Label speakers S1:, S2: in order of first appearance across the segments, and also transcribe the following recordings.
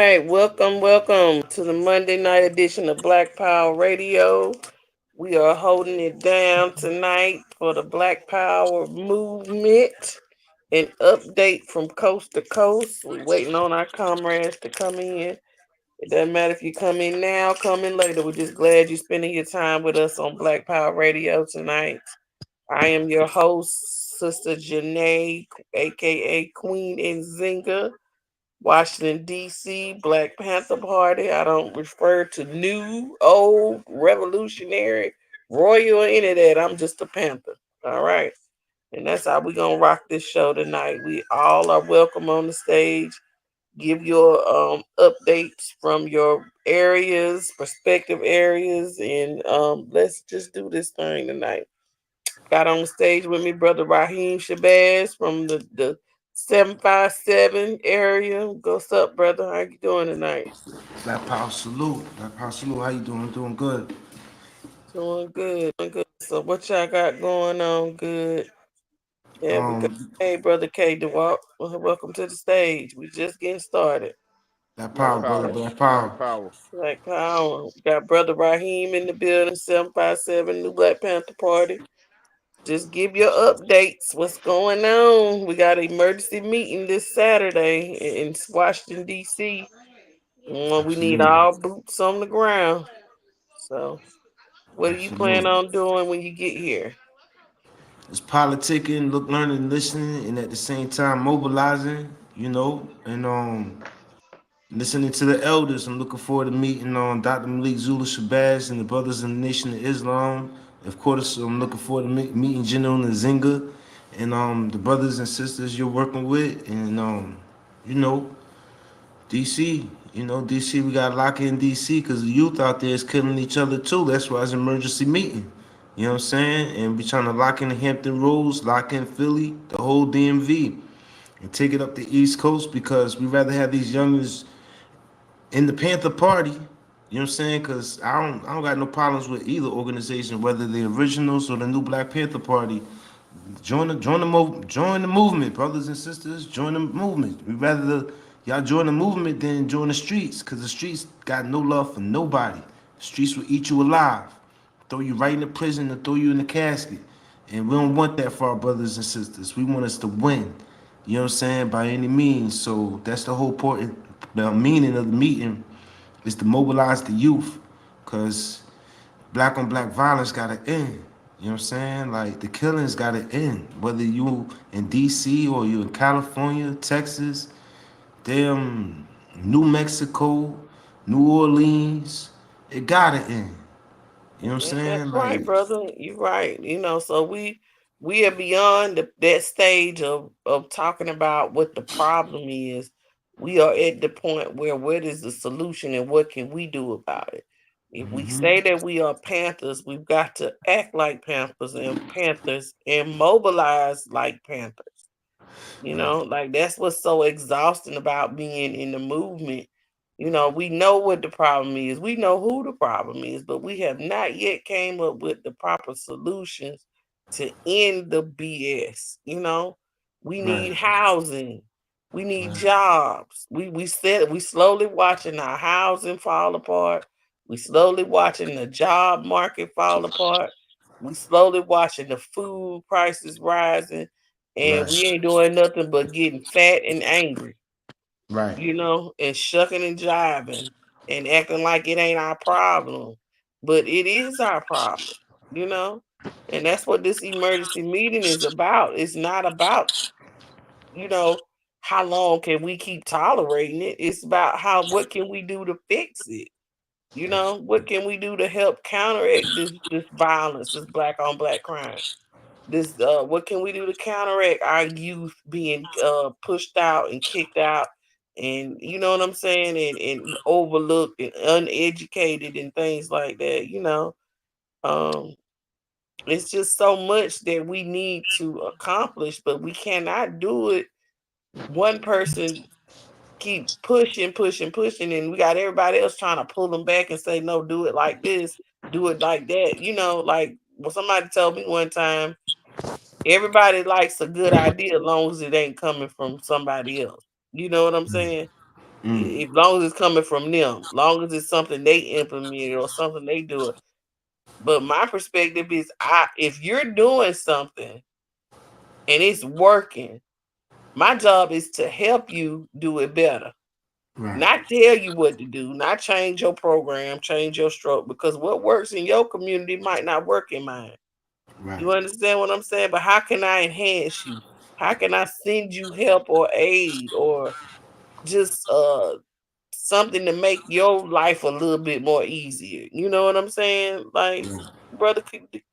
S1: right, welcome to the Monday night edition of Black Power Radio. We are holding it down tonight for the Black Power movement. An update from coast to coast. We're waiting on our comrades to come in. It doesn't matter if you come in now, come in later. We're just glad you're spending your time with us on Black Power Radio tonight. I am your host, Sister Janae, aka Queen Nzinga. Washington, D.C., Black Panther Party. I don't refer to new, old, revolutionary, royal, or any of that. I'm just a Panther. All right. And that's how we're going to rock this show tonight. We all are welcome on the stage. Give your updates from your areas, prospective areas, and let's just do this thing tonight. Got on the stage with me, brother Raheem Shabazz from the 757 area. What's up, brother? How you doing tonight?
S2: Black Power salute. Black Power salute. How you doing? Doing good.
S1: Doing good, doing good. So what y'all got going on? Good. Yeah, we got.
S2: Um,
S1: Hey, brother K. DeWalt. Well, welcome to the stage. We just getting started.
S2: Black
S3: Black
S2: Power, brother.
S3: Power.
S2: Black
S3: Black
S2: Power.
S3: Power.
S1: Black Power. We got brother Raheem in the building. 757 New Black Panther Party. Just give your updates. What's going on? We got an emergency meeting this Saturday in Washington, D.C. We need
S2: Absolutely.
S1: all boots on the ground. So, what do you plan
S2: Absolutely.
S1: on doing when you get here?
S2: It's politicking, look, learning, listening, and at the same time mobilizing. And listening to the elders. I'm looking forward to meeting on Dr. Malik Zula Shabazz and the brothers in the Nation of Islam. Of course, I'm looking forward to meeting General Nzinga and the brothers and sisters you're working with, and you know DC. DC, we got to lock in DC because the youth out there is killing each other too. That's why it's an emergency meeting. You know what I'm saying? And we trying to lock in the Hampton Roads, lock in Philly, the whole DMV, and take it up the East Coast because we rather have these youngers in the Panther Party. You know what I'm saying? Because I don't got no problems with either organization, whether the originals or the new Black Panther Party. Join the movement, brothers and sisters. Join the movement. We rather y'all join the movement than join the streets, cause the streets got no love for nobody. The streets will eat you alive, throw you right in the prison, and throw you in the casket. And we don't want that for our brothers and sisters. We want us to win. You know what I'm saying? By any means. So that's the whole point. The meaning of the meeting is to mobilize the youth, cause black on black violence gotta end. You know what I'm saying? Like the killings gotta end. Whether you in DC or you in California, Texas, damn New Mexico, New Orleans, it gotta end. You know what I'm
S1: That's
S2: saying?
S1: right,
S2: Like,
S1: brother. You're right. So we are beyond that stage of talking about what the problem is. We are at the point where what is the solution and what can we do about it? If we say that we are Panthers, we've got to act like Panthers and mobilize like Panthers. Like that's what's so exhausting about being in the movement. We know what the problem is. We know who the problem is, but we have not yet came up with the proper solutions to end the BS. We
S2: right,
S1: need housing. We need
S2: right,
S1: jobs. We slowly watching our housing fall apart. We slowly watching the job market fall apart. We slowly watching the food prices rising, and we
S2: right,
S1: ain't doing nothing but getting fat and angry,
S2: right.
S1: and shucking and jiving and acting like it ain't our problem. But it is our problem, you know? And that's what this emergency meeting is about. It's not about, you know, how long can we keep tolerating it? It's about what can we do to fix it? What can we do to help counteract this violence, this black on black crime? This what can we do to counteract our youth being pushed out and kicked out, and you know what I'm saying, and overlooked and uneducated and things like that. Um it's just so much that we need to accomplish, but we cannot do it. One person keep pushing, and we got everybody else trying to pull them back and say, no, do it like this, do it like that. Like, well, somebody told me one time, everybody likes a good idea as long as it ain't coming from somebody else. You know what I'm saying? As long as it's coming from them, long as it's something they implemented or something they do. But my perspective is, if you're doing something and it's working, my job is to help you do it better.
S2: Right.
S1: Not tell you what to do, not change your program, change your stroke, because what works in your community might not work in mine.
S2: Right.
S1: You understand what I'm saying? But how can I enhance you? How can I send you help or aid or just something to make your life a little bit more easier? You know what I'm saying? Like,
S2: Right.
S1: brother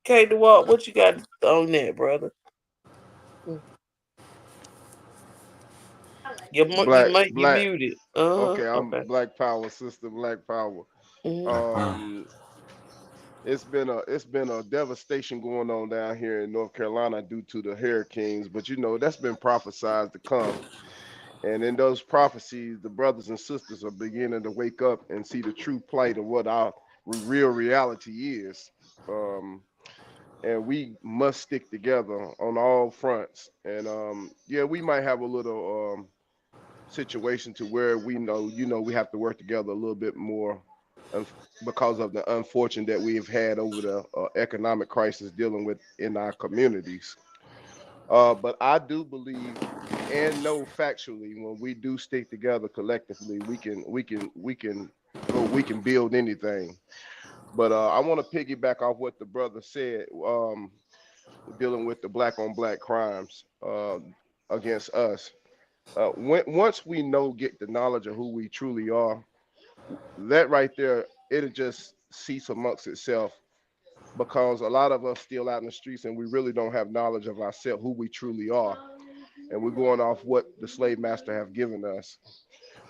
S1: K DeWalt, what you got on that, brother? Mm. You
S3: Black
S1: might you
S3: Black.
S1: muted.
S3: Okay, I'm
S1: Okay.
S3: Black Power Sister. Black Power.
S1: Mhm.
S2: Black power.
S3: Um, it's been a devastation going on down here in North Carolina due to the hurricanes, but that's been prophesied to come. And in those prophecies, the brothers and sisters are beginning to wake up and see the true plight of what our real reality is. Um, and we must stick together on all fronts. And yeah, we might have a little situation to where we have to work together a little bit more, because of the unfortunate that we've had over the economic crisis dealing with in our communities. But I do believe and know factually, when we do stick together collectively, we can build anything. But I want to piggyback off what the brother said, dealing with the black on black crimes against us. Once we get the knowledge of who we truly are, that right there, it'll just cease amongst itself, because a lot of us still out in the streets and we really don't have knowledge of ourselves, who we truly are, and we're going off what the slave master have given us.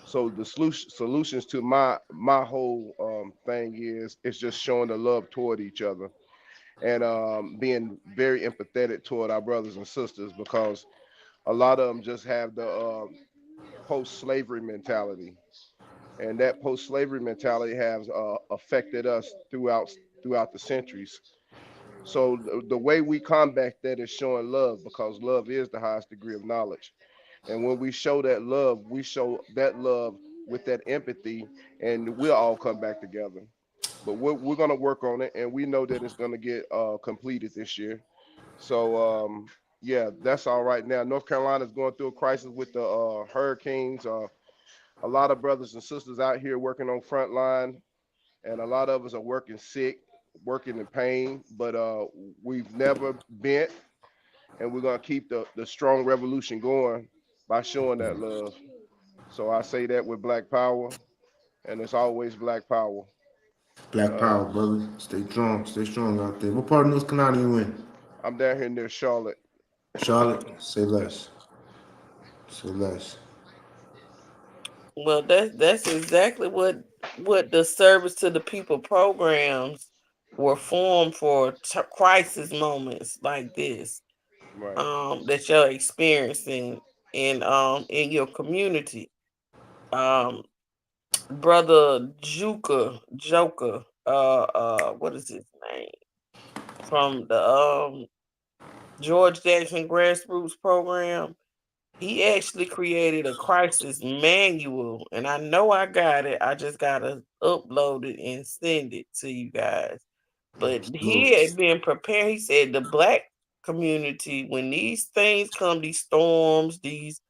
S3: So the solutions to my whole thing is, it's just showing the love toward each other, and being very empathetic toward our brothers and sisters, because a lot of them just have the post-slavery mentality, and that post-slavery mentality has affected us throughout the centuries. So the way we combat that is showing love, because love is the highest degree of knowledge. And when we show that love, we show that love with that empathy, and we'll all come back together. But we're going to work on it, and we know that it's going to get completed this year. So yeah, that's all right. Now North Carolina is going through a crisis with the hurricanes. A lot of brothers and sisters out here working on front line, and a lot of us are working sick, working in pain. But we've never bent, and we're gonna keep the strong revolution going by showing that love. So I say that with Black Power, and it's always Black Power.
S2: Black
S3: Uh,
S2: power, brother. Stay strong out there. What part of North Carolina you in?
S3: I'm down here near Charlotte.
S2: Charlotte. Say less. Say less.
S1: Well, that's exactly what the service to the people programs were formed for, crisis moments like this,
S3: Right.
S1: that you're experiencing in your community. Um, brother Joker, what is his name, from the George Jackson Grassroots program? He actually created a crisis manual, and I know I got it. I just gotta upload it and send it to you guys. But
S2: Lord.
S1: he had been prepared. He said the black community, when these things come, these storms, these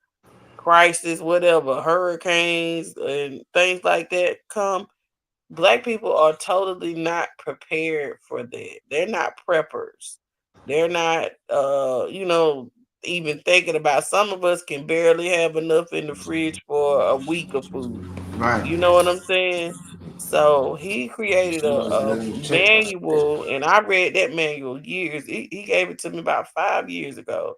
S1: crises, whatever, hurricanes and things like that come, black people are totally not prepared for that. They're not preppers. They're not even thinking about, some of us can barely have enough in the fridge for a week of food.
S2: Right.
S1: You know what I'm saying? So he created a
S2: Let's check.
S1: manual, and I read that manual years. He gave it to me about 5 years ago,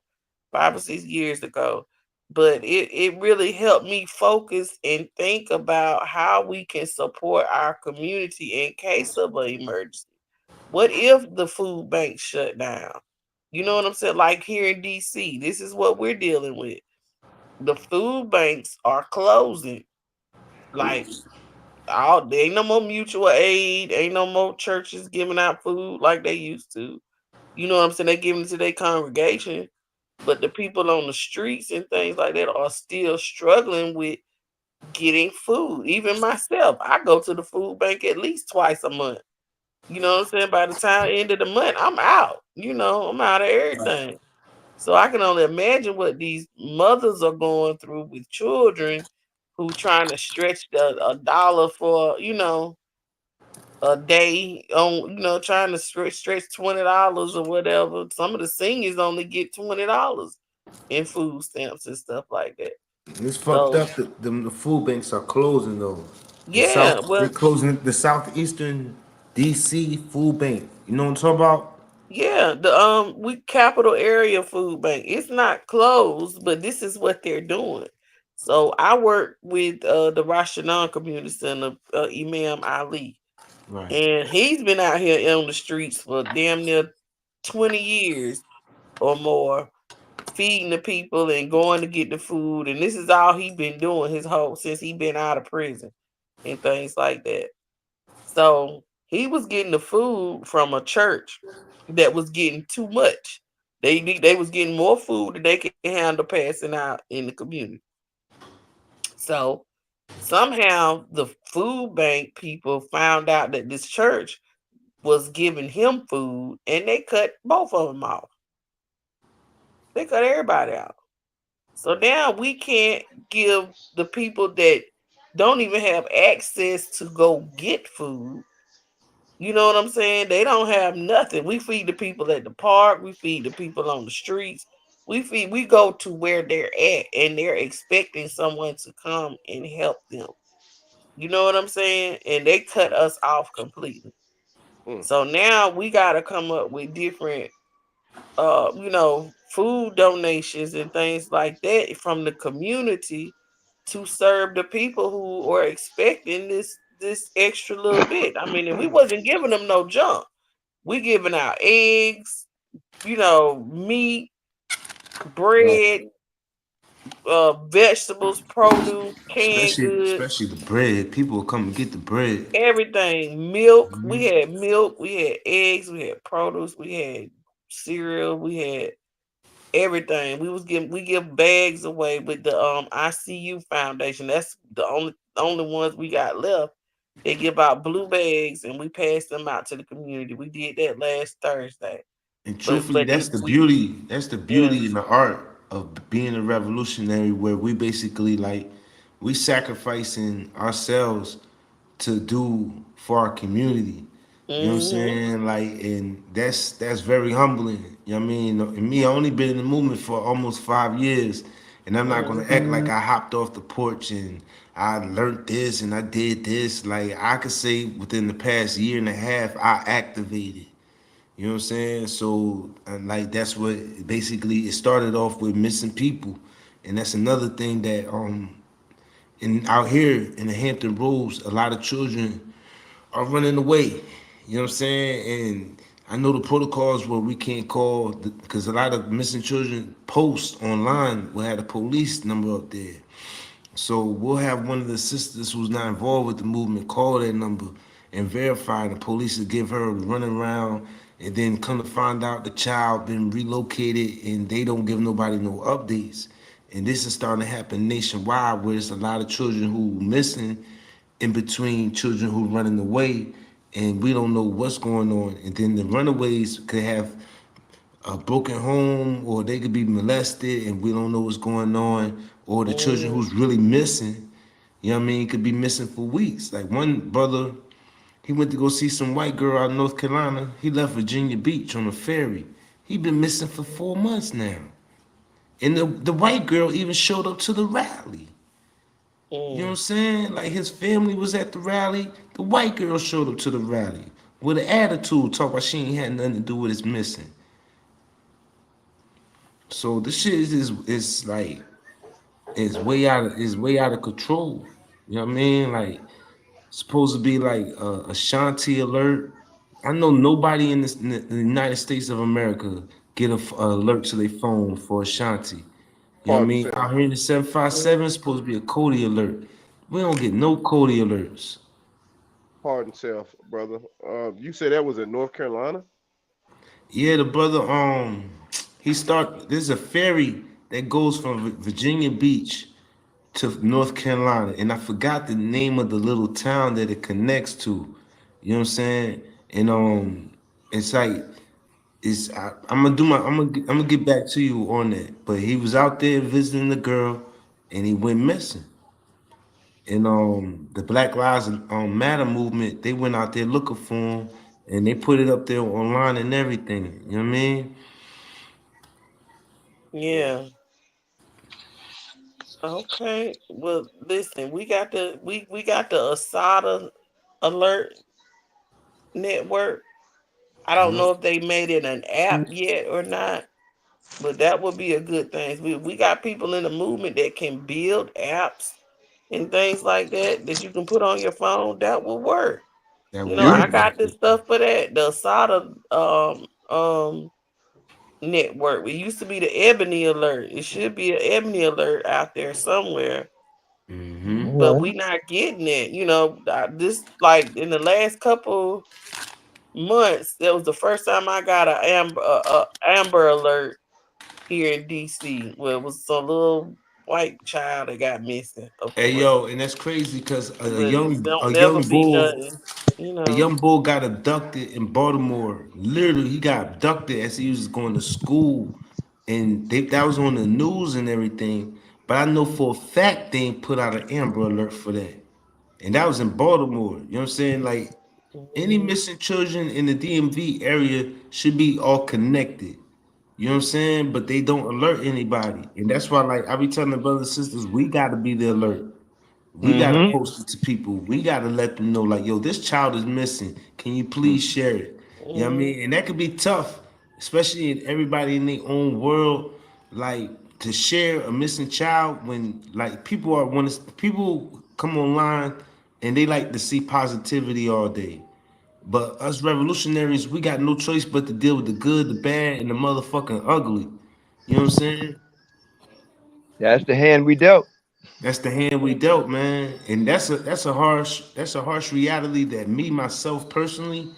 S1: 5 or 6 years ago. But it really helped me focus and think about how we can support our community in case of an emergency. What if the food bank shut down? You know what I'm saying? Like here in DC, this is what we're dealing with. The food banks are closing. Like, all there ain't no more mutual aid, ain't no more churches giving out food like they used to. You know what I'm saying? They giving it to their congregation, but the people on the streets and things like that are still struggling with getting food. Even myself, I go to the food bank at least twice a month. You know what I'm saying? By the time end of the month, I'm out. I'm out of everything. So I can only imagine what these mothers are going through with children who trying to stretch a dollar for, a day on, trying to stretch $20 or whatever. Some of the seniors only get $20 in food stamps and stuff like that.
S2: It's fucked
S1: So
S2: up that the food banks are closing though.
S1: yeah,
S2: They're
S1: well,
S2: closing the southeastern DC food bank. You know what I'm talking about?
S1: yeah, the we capital area food bank. It's not closed, but this is what they're doing. So I work with the Rashanan Community Center, Imam Ali,
S2: Right.
S1: and he's been out here on the streets for damn near 20 years or more, feeding the people and going to get the food. And this is all he been doing his whole since he been out of prison and things like that. So he was getting the food from a church that was getting too much. They was getting more food than they could handle passing out in the community. So somehow the food bank people found out that this church was giving him food, and they cut both of them off. They cut everybody out. So now we can't give the people that don't even have access to go get food. You know what I'm saying? They don't have nothing. We feed the people at the park. We feed the people on the streets. We go to where they're at, and they're expecting someone to come and help them. You know what I'm saying? And they cut us off completely.
S3: Mm.
S1: So now we got to come up with different food donations and things like that from the community to serve the people who are expecting this extra little bit. I mean, and we wasn't giving them no junk. We giving out eggs, meat,
S2: Right.
S1: bread, vegetables, produce, canned goods,
S2: Especially the bread. People will come and get the bread.
S1: everything. Milk. We
S2: Mhm.
S1: had milk. We had eggs. We had produce. We had cereal. We had everything. We give bags away with the ICU Foundation. That's the only ones we got left. They give out blue bags and we pass them out to the community. We did that last Thursday.
S2: And
S1: But
S2: truthfully,
S1: but
S2: that's
S1: it
S2: the
S1: we
S2: beauty. That's the
S1: yeah.
S2: beauty and the art of being a revolutionary, where we basically like we sacrificing ourselves to do for our community. You know what I'm
S1: Mhm.
S2: saying? Like, and that's very humbling. You know what I mean? And me, I only been in the movement for almost 5 years, and I'm not gonna
S1: Mhm.
S2: act like I hopped off the porch and I learned this and I did this. Like I could say within the past year and a half, I activated. You know what I'm saying? So, and like that's what basically it started off with missing people, and that's another thing that and out here in the Hampton Roads, a lot of children are running away. You know what I'm saying? And I know the protocols where we can't call because a lot of missing children post online will have the police number up there. So we'll have one of the sisters who's not involved with the movement call that number and verify. The police will give her a run around, and then come to find out the child been relocated, and they don't give nobody no updates. And this is starting to happen nationwide, where there's a lot of children who missing, in between children who running away, and we don't know what's going on. And then the runaways could have a broken home, or they could be molested and we don't know what's going on, or the children
S1: Mhm.
S2: who's really missing, you know what I mean, could be missing for weeks. Like one brother, he went to go see some white girl out in North Carolina. He left Virginia Beach on a ferry. He been missing for 4 months now. And the white girl even showed up to the rally. You know what I'm
S1: Mm.
S2: saying? Like his family was at the rally. The white girl showed up to the rally with an attitude, talk about she ain't had nothing to do with his missing. So this shit is like it's way out of control. You know what I mean? Like supposed to be like a Shanti alert. I know nobody in the United States of America get a alert to their phone for Ashanti. You know what I
S3: Pardon
S2: mean?
S3: self.
S2: Out here in the 757, it's supposed to be a Cody alert. We don't get no Cody alerts.
S3: Pardon self, brother. You said that was in North Carolina?
S2: Yeah, the brother, there's a ferry that goes from Virginia Beach to North Carolina, and I forgot the name of the little town that it connects to. You know what I'm saying? And it's like I'm gonna do my I'm gonna get back to you on that. But he was out there visiting the girl, and he went missing. And the Black Lives Matter movement, they went out there looking for him, and they put it up there online and everything. You know what I mean?
S1: Yeah. Okay. Well, listen, we got the Asada Alert Network. I don't
S2: Yep.
S1: know if they made it an app yet or not, but that would be a good thing. We got people in the movement that can build apps and things like that that you can put on your phone. That will work.
S2: That
S1: You
S2: will
S1: know, I
S2: work.
S3: Beautiful.
S1: got this stuff for that. The Asada network. It used to be the Ebony Alert. It should be an Ebony Alert out there somewhere,
S2: Mm-hmm.
S1: but
S3: All
S1: we not getting it. You know, this like in the last couple months, that was the first time I got Amber Alert here in DC, where it was a little white child that got missing, of
S2: Hey
S1: course,
S2: yo, and that's crazy because
S1: but it
S2: a
S1: don't never
S2: young
S1: be
S2: bull
S1: nothing. You
S2: a
S1: know.
S2: young bull got abducted in Baltimore. Literally, he got abducted as he was going to school, and that was on the news and everything. But I know for a fact they ain't put out an Amber Alert for that, and that was in Baltimore. You know what I'm saying? Like any
S1: Mhm.
S2: missing children in the DMV area should be all connected. You know what I'm saying? But they don't alert anybody, and that's why, like I be telling the brothers and sisters, we got to be the alert. We gotta
S3: Mm-hmm.
S2: post it to people. We gotta let them know, like, yo, this child is missing. Can you please share it? You know what I
S1: Mhm.
S2: mean? And that could be tough, especially in everybody in their own world, like to share a missing child when like people come online and they like to see positivity all day. But us revolutionaries, we got no choice but to deal with the good, the bad, and the motherfucking ugly. You know what I'm saying?
S3: That's the hand we dealt.
S2: That's the hand we dealt, man, and that's a harsh reality that me myself personally,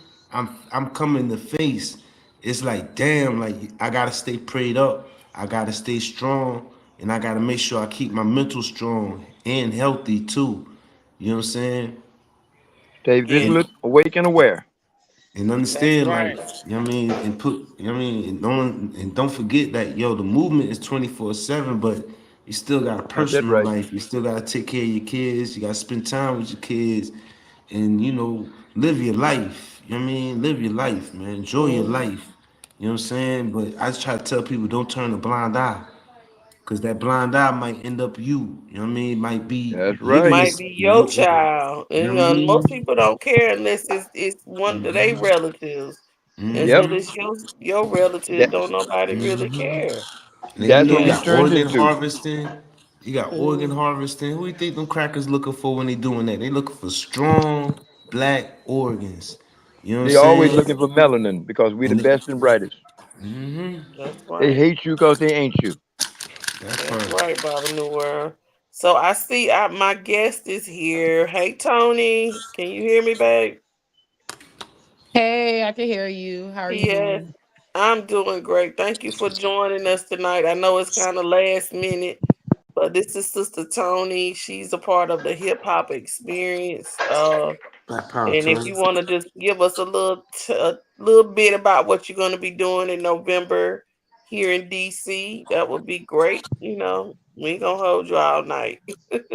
S2: I'm coming to face. It's like damn, like I gotta stay prayed up, I gotta stay strong, and I gotta make sure I keep my mental strong and healthy too. You know what I'm saying?
S3: Stay
S1: Yeah,
S2: And
S3: vigilant, awake, and aware.
S1: that's
S2: understand, like,
S1: right.
S2: you know what I mean, and you know what I mean, and don't forget that, yo, the movement is 24/7, but you still got a
S3: Got that
S2: personal
S3: right.
S2: life. You still gotta take care of your kids. You gotta spend time with your kids, and live your life. You know what I mean? Live your life, man. Enjoy your
S1: Mhm.
S2: life. You know what I'm saying? But I just try to tell people don't turn a blind eye, cause that blind eye might end up you. You know what I mean? It might be
S3: That's
S1: It
S2: your
S3: right.
S1: might
S2: kids.
S1: be your
S2: You
S1: child,
S2: know
S1: and
S2: what I
S1: most
S2: mean?
S1: people don't care unless it's one of their relatives.
S3: Yep.
S1: Until it's your relative,
S3: That
S1: don't nobody really care.
S2: And then
S3: that's what
S2: you
S3: we
S1: Yeah.
S2: got
S3: turned
S2: organ
S3: into.
S2: harvesting. You got organ
S1: Mhm.
S2: harvesting. Who you think them crackers looking for when they doing that? They looking for strong black organs. You know what I'm
S3: They always
S2: saying?
S3: looking for melanin because we're the
S2: And they,
S3: best and brightest.
S1: That's
S3: They
S1: right.
S3: hate you because they ain't you.
S2: that
S1: That's
S2: part.
S1: right, Baba Noel. So I see my guest is here. Hey Tony, can you hear me, babe?
S4: Hey, I can hear you. How are you
S1: Yes,
S4: doing?
S1: I'm doing great. Thank you for joining us tonight. I know it's kind of last minute, but this is Sister Tony. She's a part of the hip hop experience.
S2: Black power,
S1: And if
S2: Tony.
S1: you want to just give us a little bit about what you're going to be doing in November here in DC, that would be great. You know, we ain't gonna hold you all night.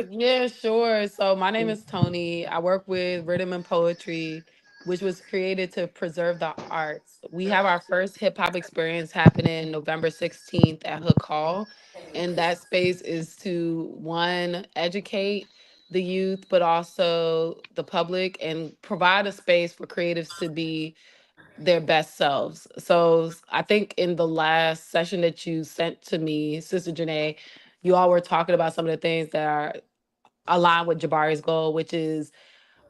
S4: Yeah, sure. So my name is Tony. I work with Rhythm and Poetry, which was created to preserve the arts. We have our first hip hop experience happening November 16th at Hook Hall. And that space is to one, educate the youth, but also the public and provide a space for creatives to be their best selves. So I think in the last session that you sent to me, Sister Janae, you all were talking about some of the things that are aligned with Jabari's goal, which is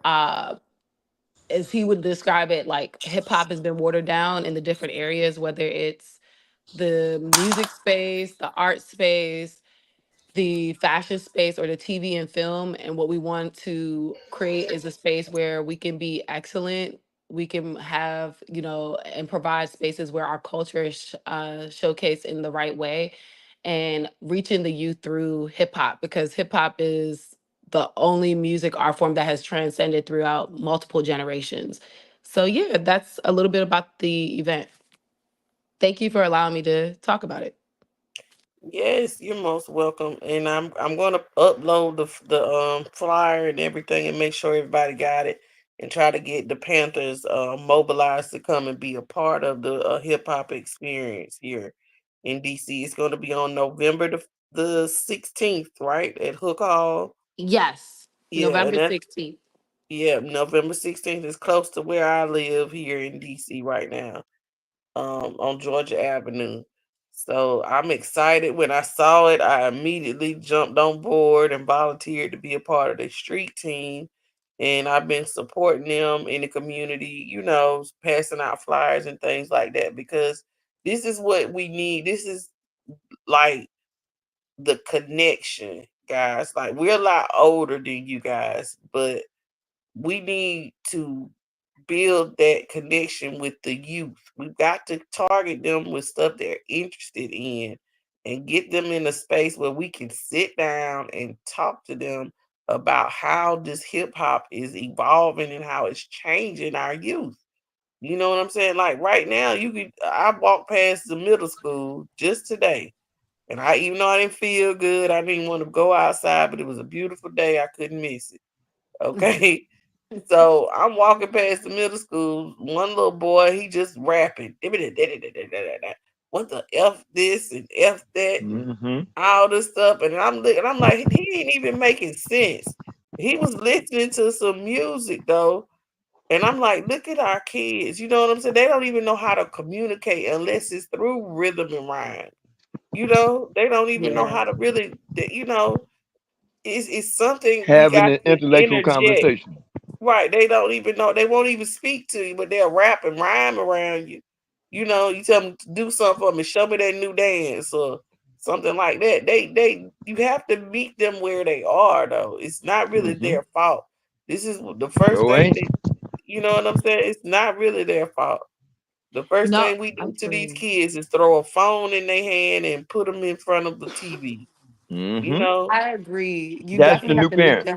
S4: uh as he would describe it, like hip hop has been watered down in the different areas, whether it's the music space, the art space, the fashion space, or the TV and film. And what we want to create is a space where we can be excellent. We can have, and provide spaces where our culture is showcased in the right way. and reaching the youth through hip hop, because hip hop is the only music art form that has transcended throughout multiple generations. So yeah, that's a little bit about the event. Thank you for allowing me to talk about it.
S1: Yes, you're most welcome. And I'm gonna upload the flyer and everything and make sure everybody got it and try to get the Panthers mobilized to come and be a part of the hip hop experience here in DC. It's gonna be on November the 16th, right? At Hook Hall.
S4: Yes,
S1: Yeah, and
S4: November
S1: that
S4: 16th.
S1: yeah, November 16th is close to where I live here in DC right now, on Georgia Avenue. So I'm excited. When I saw it, I immediately jumped on board and volunteered to be a part of the street team. And I've been supporting them in the community, passing out flyers and things like that because this is what we need. This is like the connection, guys. Like, we're a lot older than you guys, but we need to build that connection with the youth. We've got to target them with stuff they're interested in and get them in a space where we can sit down and talk to them about how this hip hop is evolving and how it's changing our youth. You know what I'm saying? Like right now, I walked past the middle school just today. And even though I didn't feel good, I didn't want to go outside, but it was a beautiful day. I couldn't miss it. Okay. So I'm walking past the middle school. One little boy, he just rapping. What the F this and F that and
S5: Mm-hmm.
S1: all this stuff. And I'm looking, I'm like, he ain't even making sense. He was listening to some music though. And I'm like, look at our kids. You know what I'm saying? They don't even know how to communicate unless it's through rhythm and rhyme. They don't even know
S4: Yeah.
S1: how to really, it's something we
S5: Having
S1: got
S5: an
S1: to
S5: intellectual
S1: interject.
S5: conversation.
S1: Right, they don't even know. They won't even speak to you, but they'll rap and rhyme around you. You tell them to do something for me, show me that new dance or something like that. You have to meet them where they are, though. It's not really
S5: Mm-hmm.
S1: their fault. This is the first
S5: Sure
S1: thing
S5: ain't.
S1: you know what I'm saying? It's not really their fault. The first
S4: No,
S1: thing we
S4: I
S1: do to these
S4: agree.
S1: kids is throw a phone in their hand and put them in front of the TV. You
S5: Mm-hmm.
S1: know?
S4: I agree. You
S5: That's the
S4: definitely have
S5: new
S4: to meet
S5: parent.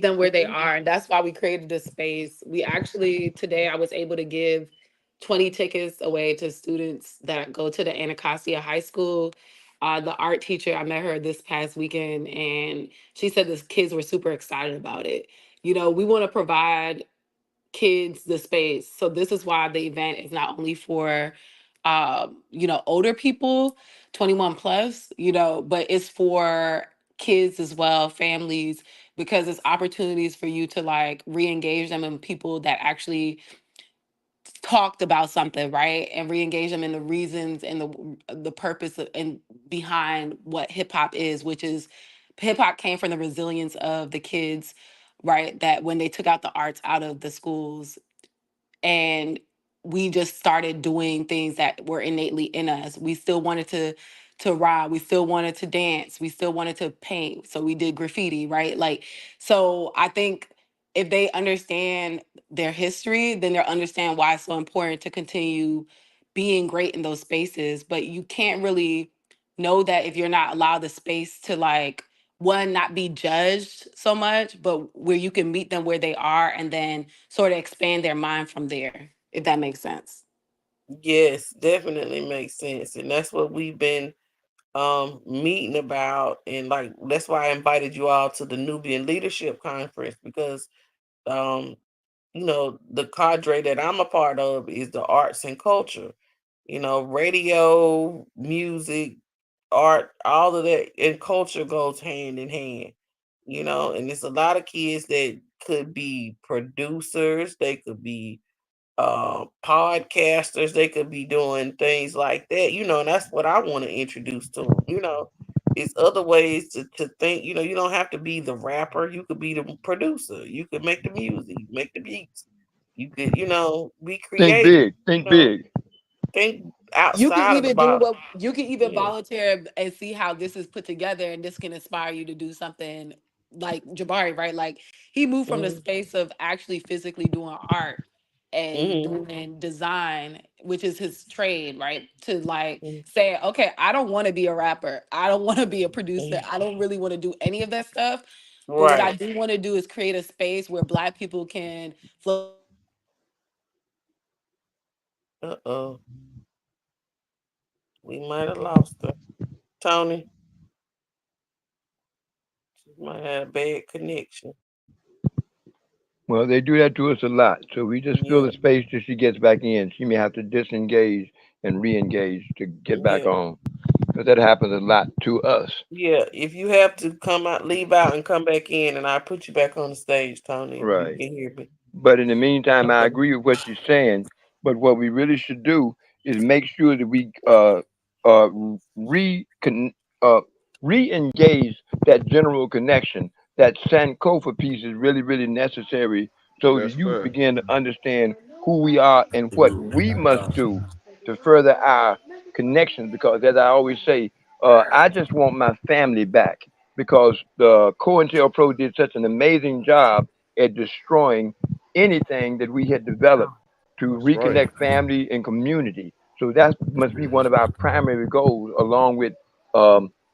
S4: them, where they are, and that's why we created this space. We actually today I was able to give 20 tickets away to students that go to the Anacostia High School. The art teacher, I met her this past weekend, and she said the kids were super excited about it. We want to provide kids the space. So this is why the event is not only for older people, 21 plus, but it's for kids as well, families, because it's opportunities for you to like re-engage them in people that actually talked about something, right? And re-engage them in the reasons and the purpose and behind what hip hop is, which is hip hop came from the resilience of the kids, right? That when they took out the arts out of the schools, and we just started doing things that were innately in us. We still wanted to ride, we still wanted to dance, we still wanted to paint, so we did graffiti, right? Like, so I think if they understand their history, then they'll understand why it's so important to continue being great in those spaces. But you can't really know that if you're not allowed the space to like, one, not be judged so much, but where you can meet them where they are and then sort of expand their mind from there, if that makes sense.
S1: Yes, definitely makes sense. And that's what we've been meeting about, and like that's why I invited you all to the Nubian Leadership Conference because um the cadre that I'm a part of is the arts and culture. Radio, music, art, all of that and culture goes hand in hand. And it's a lot of kids that could be producers, they could be podcasters, they could be doing things like that, and that's what I want to introduce to them. It's other ways to think. You don't have to be the rapper, you could be the producer, you could make the music, make the beats, you could be
S5: Think
S1: creative,
S5: big.
S1: you
S5: Think
S1: know
S5: big.
S1: think
S4: You can
S1: outside of the
S4: even do
S1: box.
S4: what you can even
S1: Yeah.
S4: volunteer and see how this is put together, and this can inspire you to do something like Jabari, right? Like he moved from the
S1: Mhm.
S4: space of actually physically doing art and
S1: Mm-hmm.
S4: doing design, which is his trade, right? To like
S1: Mm-hmm.
S4: say, okay, I don't want to be a rapper. I don't want to be a producer. I don't really want to do any of that stuff. But what I
S1: Right.
S4: do want to do is create a space where Black people can flow
S1: Uh-oh. We might have lost her. Tony, she might have a bad connection.
S5: Well, they do that to us a lot. So we just fill
S1: Yeah.
S5: the space till she gets back in. She may have to disengage and re-engage to get back
S1: Yeah.
S5: on, because that happens a lot to us.
S1: Yeah. If you have to come out, leave out and come back in, and I put you back on the stage, Tony, if you
S5: Right.
S1: can hear me.
S5: But in the meantime, I
S1: Okay.
S5: agree with what she's saying. But what we really should do is make sure that we re uh, re-engage that general connection. That Sankofa piece is really, really necessary, so the
S3: That's
S5: youth
S3: fair.
S5: begin to understand who we are and what we must do to further our connections. Because as I always say, I just want my family back, because the COINTELPRO did such an amazing job at destroying anything that we had developed to
S3: That's right.
S5: reconnect family and community. So that must be one of our primary goals, along with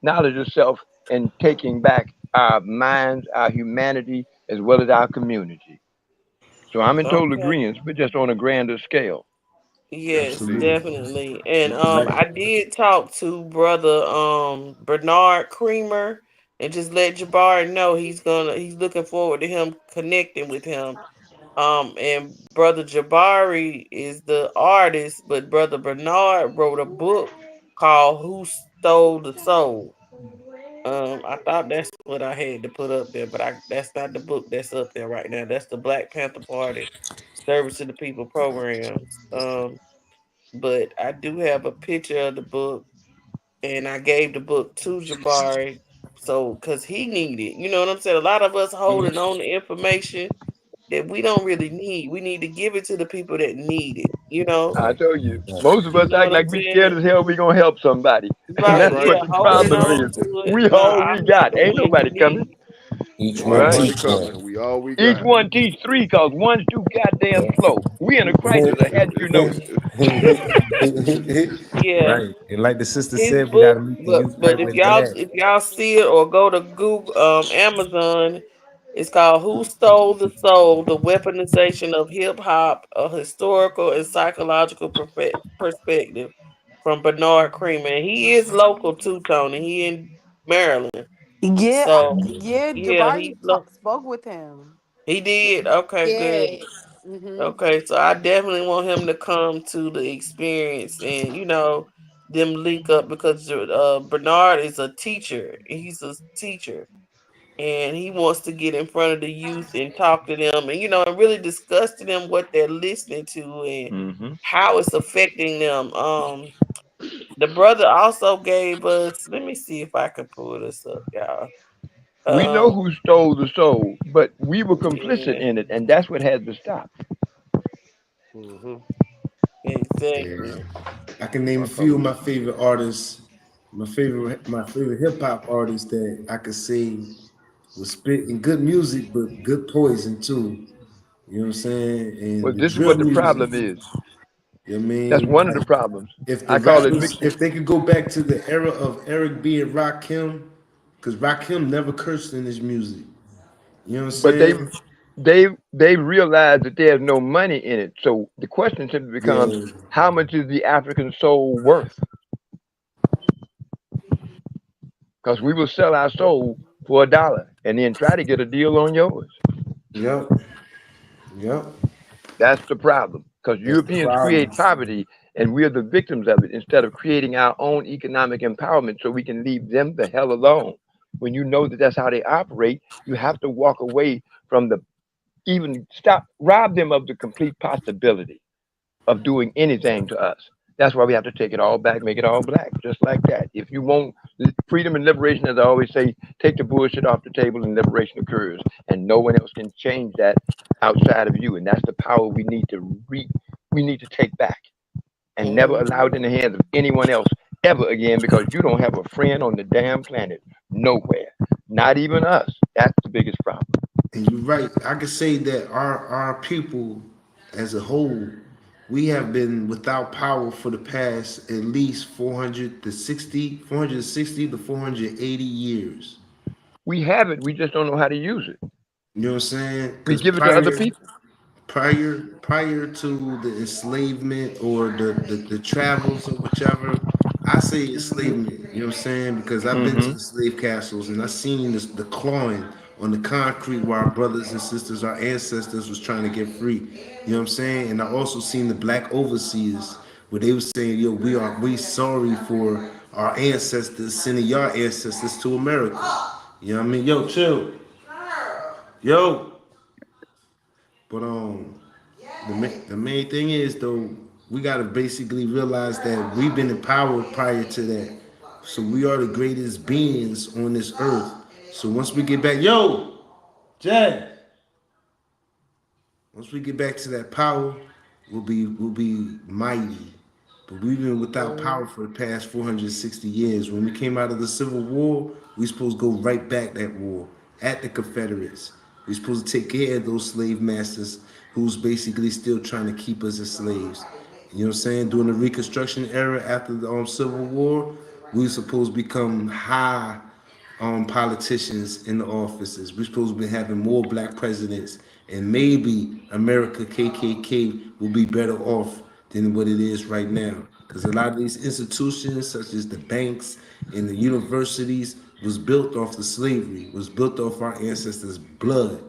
S5: knowledge of self and taking back our minds, our humanity, as well as our community. So I'm in total
S1: Okay.
S5: agreement, but just on a grander scale.
S1: Yes,
S3: Indeed.
S2: Absolutely.
S1: definitely. And
S2: Like,
S1: I did talk to brother Bernard Creamer and just let Jabari know he's looking forward to him connecting with him. And brother Jabari is the artist, but brother Bernard wrote a book called Who Stole the Soul. I thought that's what I had to put up there, but that's not the book that's up there right now. That's the Black Panther Party Service to the People programs. But I do have a picture of the book, and I gave the book to Jabari, so because he needed, you know what I'm saying. A lot of us holding on to information that we don't really need. We need to give it to the people that need it.
S5: I told you, most of
S1: You
S5: us
S1: know
S5: act
S1: what I'm
S5: like we scared
S1: saying?
S5: as hell we gonna help somebody. And
S1: Right?
S3: That's
S5: that's
S3: right.
S5: what
S1: Yeah,
S5: the
S1: holding
S5: problem
S1: on
S5: is.
S1: to it.
S5: We
S1: No,
S5: all we
S1: I'm not
S5: got.
S1: the
S5: Ain't
S1: one you
S5: nobody coming.
S1: need.
S2: each
S3: Ain't
S2: one
S5: Right?
S3: nobody
S2: teach
S3: coming.
S2: one.
S3: We all we
S5: Each
S3: got.
S5: one teach three, cause one's too goddamn slow. We in a crisis. I had you know.
S1: Yeah.
S2: Right. And like the sister
S1: His
S2: said, we
S1: book,
S2: gotta meet the
S1: but
S2: youth
S1: but
S2: right
S1: if
S2: where they
S1: y'all
S2: at.
S1: if y'all see it or go to Google Amazon, it's called "Who Stole the Soul: The Weaponization of Hip Hop: A Historical and Psychological Perspective" from Bernard Creamer. And he is local too, Tony. He in Maryland,
S4: Yeah,
S1: so
S4: yeah,
S1: yeah,
S4: Jabari spoke with him.
S1: he did. Okay, good.
S4: Yeah. Hmm.
S1: Okay, so I definitely want him to come to the experience and them link up because Bernard is a teacher. He's a teacher and he wants to get in front of the youth and talk to them and and really discuss to them what they're listening to and
S5: Hmm.
S1: how it's affecting them. The brother also gave us. Let me see if I can pull this up, y'all.
S5: We know
S1: Um,
S5: who stole the soul, but we were complicit
S1: yeah,
S5: in it, and that's what had to stop.
S3: Hmm.
S2: Yeah.
S1: exactly.
S2: I can name a
S3: I
S2: few
S3: come.
S2: of my favorite artists, my favorite hip hop artists that I could say was spitting good music, but good poison too. You know what I'm saying?
S5: Well,
S2: And the
S5: this is
S2: drill
S5: what the
S2: music,
S5: problem is.
S2: you know what I
S5: That's
S2: mean?
S5: one of the
S2: Like
S5: problems.
S2: if the
S5: I call it
S2: rappers,
S5: mixing.
S2: if they could go back to the era of Eric B and Rakim, because Rakim never cursed in his music. You know what I'm
S5: But
S2: saying?
S5: they realize that there's no money in it. So the question simply becomes,
S2: Yeah.
S5: how much is the African soul worth? Because we will sell our soul for $1 and then try to get a deal on yours.
S2: Yep. Yep.
S5: That's the problem. Because
S2: That's the
S5: Europeans
S2: problem.
S5: create poverty and we're the victims of it, instead of creating our own economic empowerment so we can leave them the hell alone. When you know that that's how they operate, you have to walk away from the even stop, rob them of the complete possibility of doing anything to us. That's why we have to take it all back, make it all black, just like that. If you want freedom and liberation, as I always say, take the bullshit off the table and liberation occurs. And no one else can change that outside of you. And that's the power we need to take back and never allow
S1: Mhm.
S5: it in the hands of anyone else ever again, because you don't have a friend on the damn planet. Nowhere. Not even us. That's the biggest problem.
S2: And you're right. I could say that our people as a whole, we have been without power for the past at least 460 to 480 years.
S5: We have it. We just don't know how to use it.
S2: You know what I'm saying?
S5: We
S2: Because
S5: give it to other
S2: prior
S5: people.
S2: prior to the enslavement or the travels or whichever, I say enslavement, you know what I'm saying? Because I've been to
S5: Mm-hmm.
S2: the slave castles and I seen this, the clawing on the concrete where our brothers and sisters, our ancestors was trying to get free. You know what I'm saying? And I also seen the black overseers where they were saying, yo, we sorry for our ancestors sending your ancestors to America. You know what I mean? Yo, chill. Yo. But the main thing is though, we gotta basically realize that we've been empowered prior to that. So we are the greatest beings on this earth. So once we get back, yo, Jay, once we get back to that power, we'll be mighty. But we've been without
S1: Mhm.
S2: power for the past 460 years. When we came out of the Civil War, we supposed to go right back that war at the Confederates. We supposed to take care of those slave masters who's basically still trying to keep us as slaves. You know what I'm saying? During the Reconstruction era after the Civil War, we were supposed to become high politicians in the offices. We're supposed to be having more black presidents, and maybe America KKK will be better off than what it is right now. Because a lot of these institutions, such as the banks and the universities, was built off the slavery, was built off our ancestors' blood.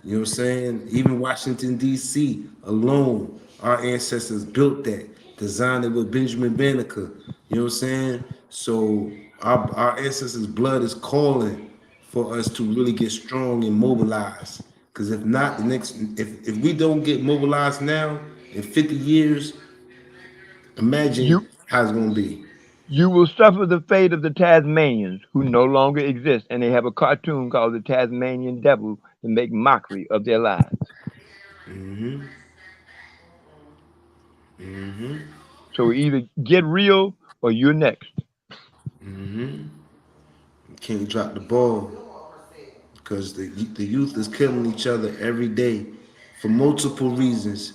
S2: You know what I'm saying? Even Washington, D.C. alone, our ancestors built that, designed it with Benjamin Banneker. You know what I'm saying? So our ancestors' blood is calling for us to really get strong and mobilized. Because if not, if we don't get mobilized now, in 50 years,
S5: You
S2: imagine how it's gonna be.
S5: you will suffer the fate of the Tasmanians, who no longer exist, and they have a cartoon called the Tasmanian Devil to make mockery of their lives. So either get real or you're next.
S2: Can't drop the ball. Because the youth is killing each other every day for multiple reasons.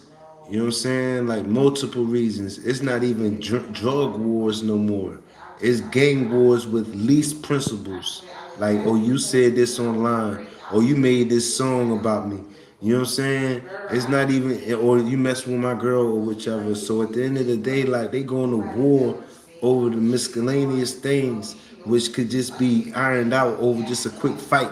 S2: You know what I'm saying? Like multiple reasons. It's not even drug wars no more. It's gang wars with least principles. Like, oh, you said this online, or you made this song about me. You know what I'm saying? It's not even, or you mess with my girl or whichever. So at the end of the day, like they going to war over the miscellaneous things, which could just be ironed out over just a quick fight.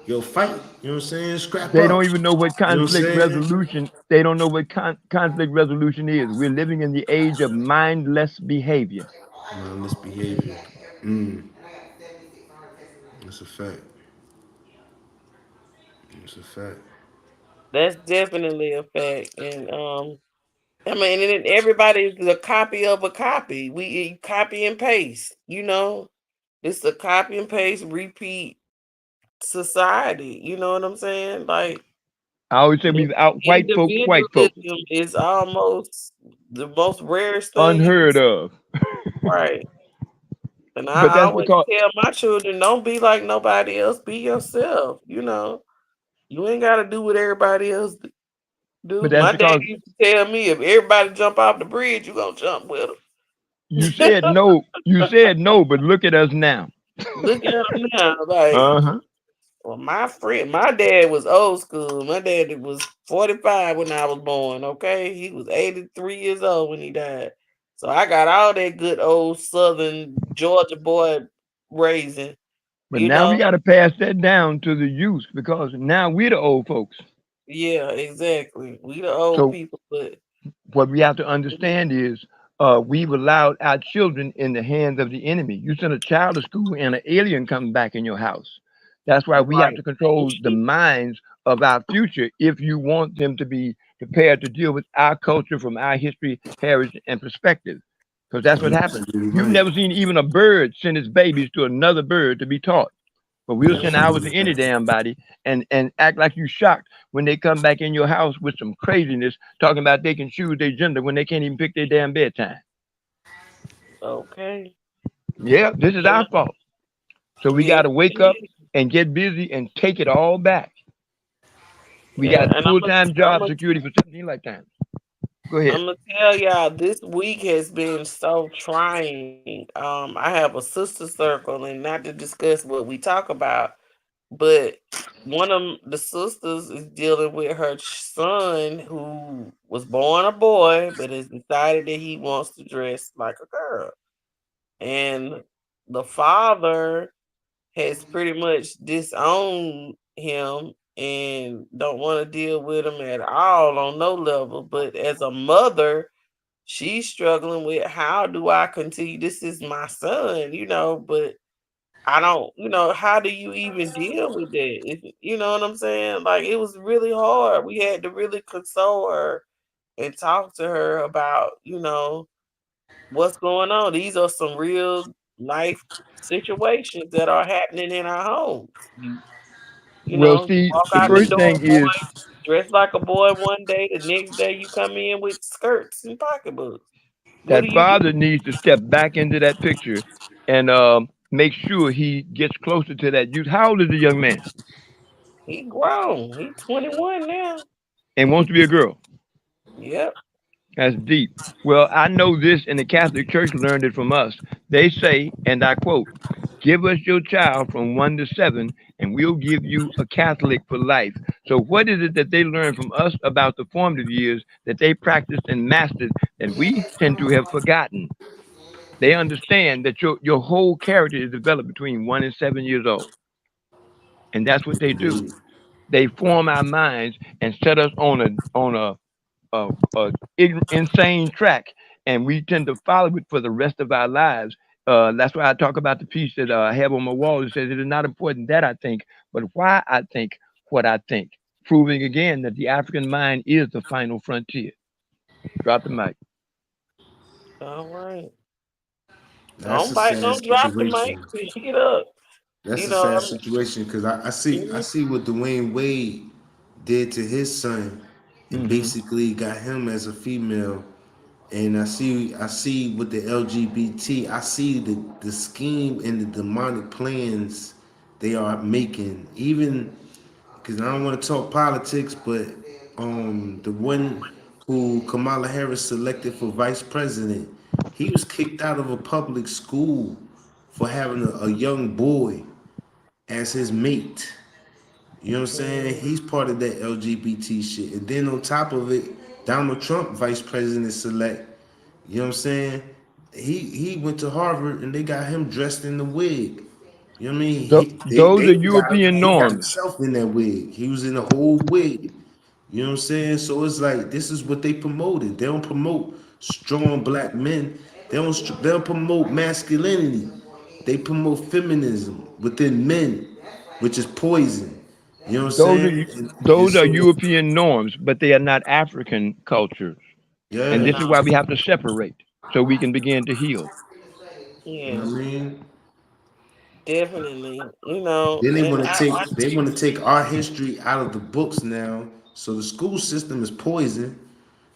S2: Yo, fight. You know what I'm saying? Scrap
S5: They
S2: up.
S5: don't even know what
S2: You know what I'm
S5: conflict
S2: saying?
S5: resolution. They don't know what conflict resolution is. We're living in the age of mindless behavior.
S2: Mindless behavior. Mm, that's a fact. That's a fact.
S1: That's definitely a fact. And I mean, and then everybody's a copy of a copy. We copy and paste, you know. It's a copy and paste, repeat society. You know what I'm saying? Like
S5: I always say
S1: the
S5: we've out white folk, white folk,
S1: individualism is almost the most rarest thing you can
S5: unheard
S1: see,
S5: of.
S1: right? And
S5: But
S1: I
S5: that's
S1: always
S5: because,
S1: tell my children, don't be like nobody else. Be yourself. You know, you ain't got to do what everybody else
S5: but
S1: do.
S5: that's
S1: My dad
S5: because
S1: used to tell me, if everybody jump off the bridge, you gonna jump with
S5: you
S1: them.
S5: said no. You said no, but look at us now.
S1: Look at him now, like.
S5: Uh huh.
S1: Well, my dad was old school. My dad was 45 when I was born. Okay, he was 83 years old when he died. So I got all that good old Southern Georgia boy raising.
S5: But
S1: You
S5: now we
S1: know,
S5: got to pass that down to the youth because now we're the old folks.
S1: yeah, exactly. We the old
S5: So
S1: people, but
S5: what we have to understand is we've allowed our children in the hands of the enemy. You send a child to school and an alien comes back in your house. That's why we have
S1: right.
S5: to control the minds of our future if you want them to be prepared to deal with our culture from our history, heritage, and perspective. Because that's what
S2: You're
S5: happens.
S2: absolutely
S5: You've
S2: right.
S5: never seen even a bird send its babies to another bird to be taught. But we'll send ours to any damn body and act like you shocked when they come back in your house with some craziness talking about they can choose their gender when they can't even pick their damn bedtime.
S1: Okay.
S5: Yeah, this is our fault. So we got
S1: Yes,
S5: to wake up
S1: it is.
S5: and get busy and take it all back. We
S1: Yeah,
S5: got
S1: and
S5: full time
S1: I'm
S5: job
S1: a
S5: security for 17 lifetimes. Go ahead.
S1: I'm gonna tell y'all this week has been so trying. I have a sister circle, and not to discuss what we talk about, but one of the sisters is dealing with her son who was born a boy, but has decided that he wants to dress like a girl, and the father has pretty much disowned him and don't want to deal with him at all on no level. But as a mother, she's struggling with how do I continue? This is my son, but I don't, how do you even deal with that? You know what I'm saying? Like it was really hard. We had to really console her and talk to her about, what's going on. These are some real life situations that are happening in our homes.
S5: Well,
S1: You
S5: see,
S1: walk
S5: the
S1: out the
S5: first
S1: door,
S5: thing is
S1: boy, dressed like a boy one day, the next day you come in with skirts and pocketbooks. What do
S5: that
S1: you do?
S5: father needs to step back into that picture and make sure he gets closer to that youth. How old is the young man?
S1: He grown. He 21 now.
S5: And wants to be a girl.
S1: Yep.
S5: That's deep. Well, I know this, and the Catholic Church learned it from us. They say, and I quote, "Give us your child from 1 to 7, and we'll give you a Catholic for life." So, what is it that they learned from us about the formative years that they practiced and mastered that we tend to have forgotten? They understand that your whole character is developed between 1 and 7 years old, and that's what they do. They form our minds and set us on a insane track, and we tend to follow it for the rest of our lives. That's why I talk about the piece that I have on my wall. It says it is not important that I think, but why I think what I think, proving again that the African mind is the final frontier. Drop the mic.
S1: All right.
S2: That's
S1: Don't
S2: a
S1: bite,
S2: sad
S1: don't drop the mic.
S2: situation.
S1: Pick it up.
S2: That's
S1: You
S2: a
S1: know,
S2: sad situation because I
S1: mhm,
S2: see what Dwayne Wade did to his son and
S5: Hmm.
S2: basically got him as a female. And I see with the LGBT, I see the scheme and the demonic plans they are making. Even because I don't want to talk politics, but the one who Kamala Harris selected for vice president, he was kicked out of a public school for having a young boy as his mate. You know what I'm saying?
S1: mhm.
S2: He's part of that LGBT shit. And then on top of it, Donald Trump, vice president select, you know what I'm saying? He went to Harvard and they got him dressed in the wig. You know what I mean?
S5: Those
S2: They
S5: are
S2: got
S5: European
S2: he got
S5: norms.
S2: himself in that wig. He was in the whole wig. You know what I'm saying? So it's like this is what they promoted. They don't promote strong black men. They don't promote masculinity. They promote feminism within men, which is poison. You know what I'm
S5: Those are
S2: saying? And
S5: those are
S2: so
S5: European norms, but they are not African cultures. And
S2: yeah,
S5: this is
S1: No,
S5: why we have to separate so we can begin to heal.
S2: you know
S1: yeah,
S2: what I mean?
S1: definitely.
S2: Then
S1: And
S2: they want to take our history out of the books now. So the school system is poison.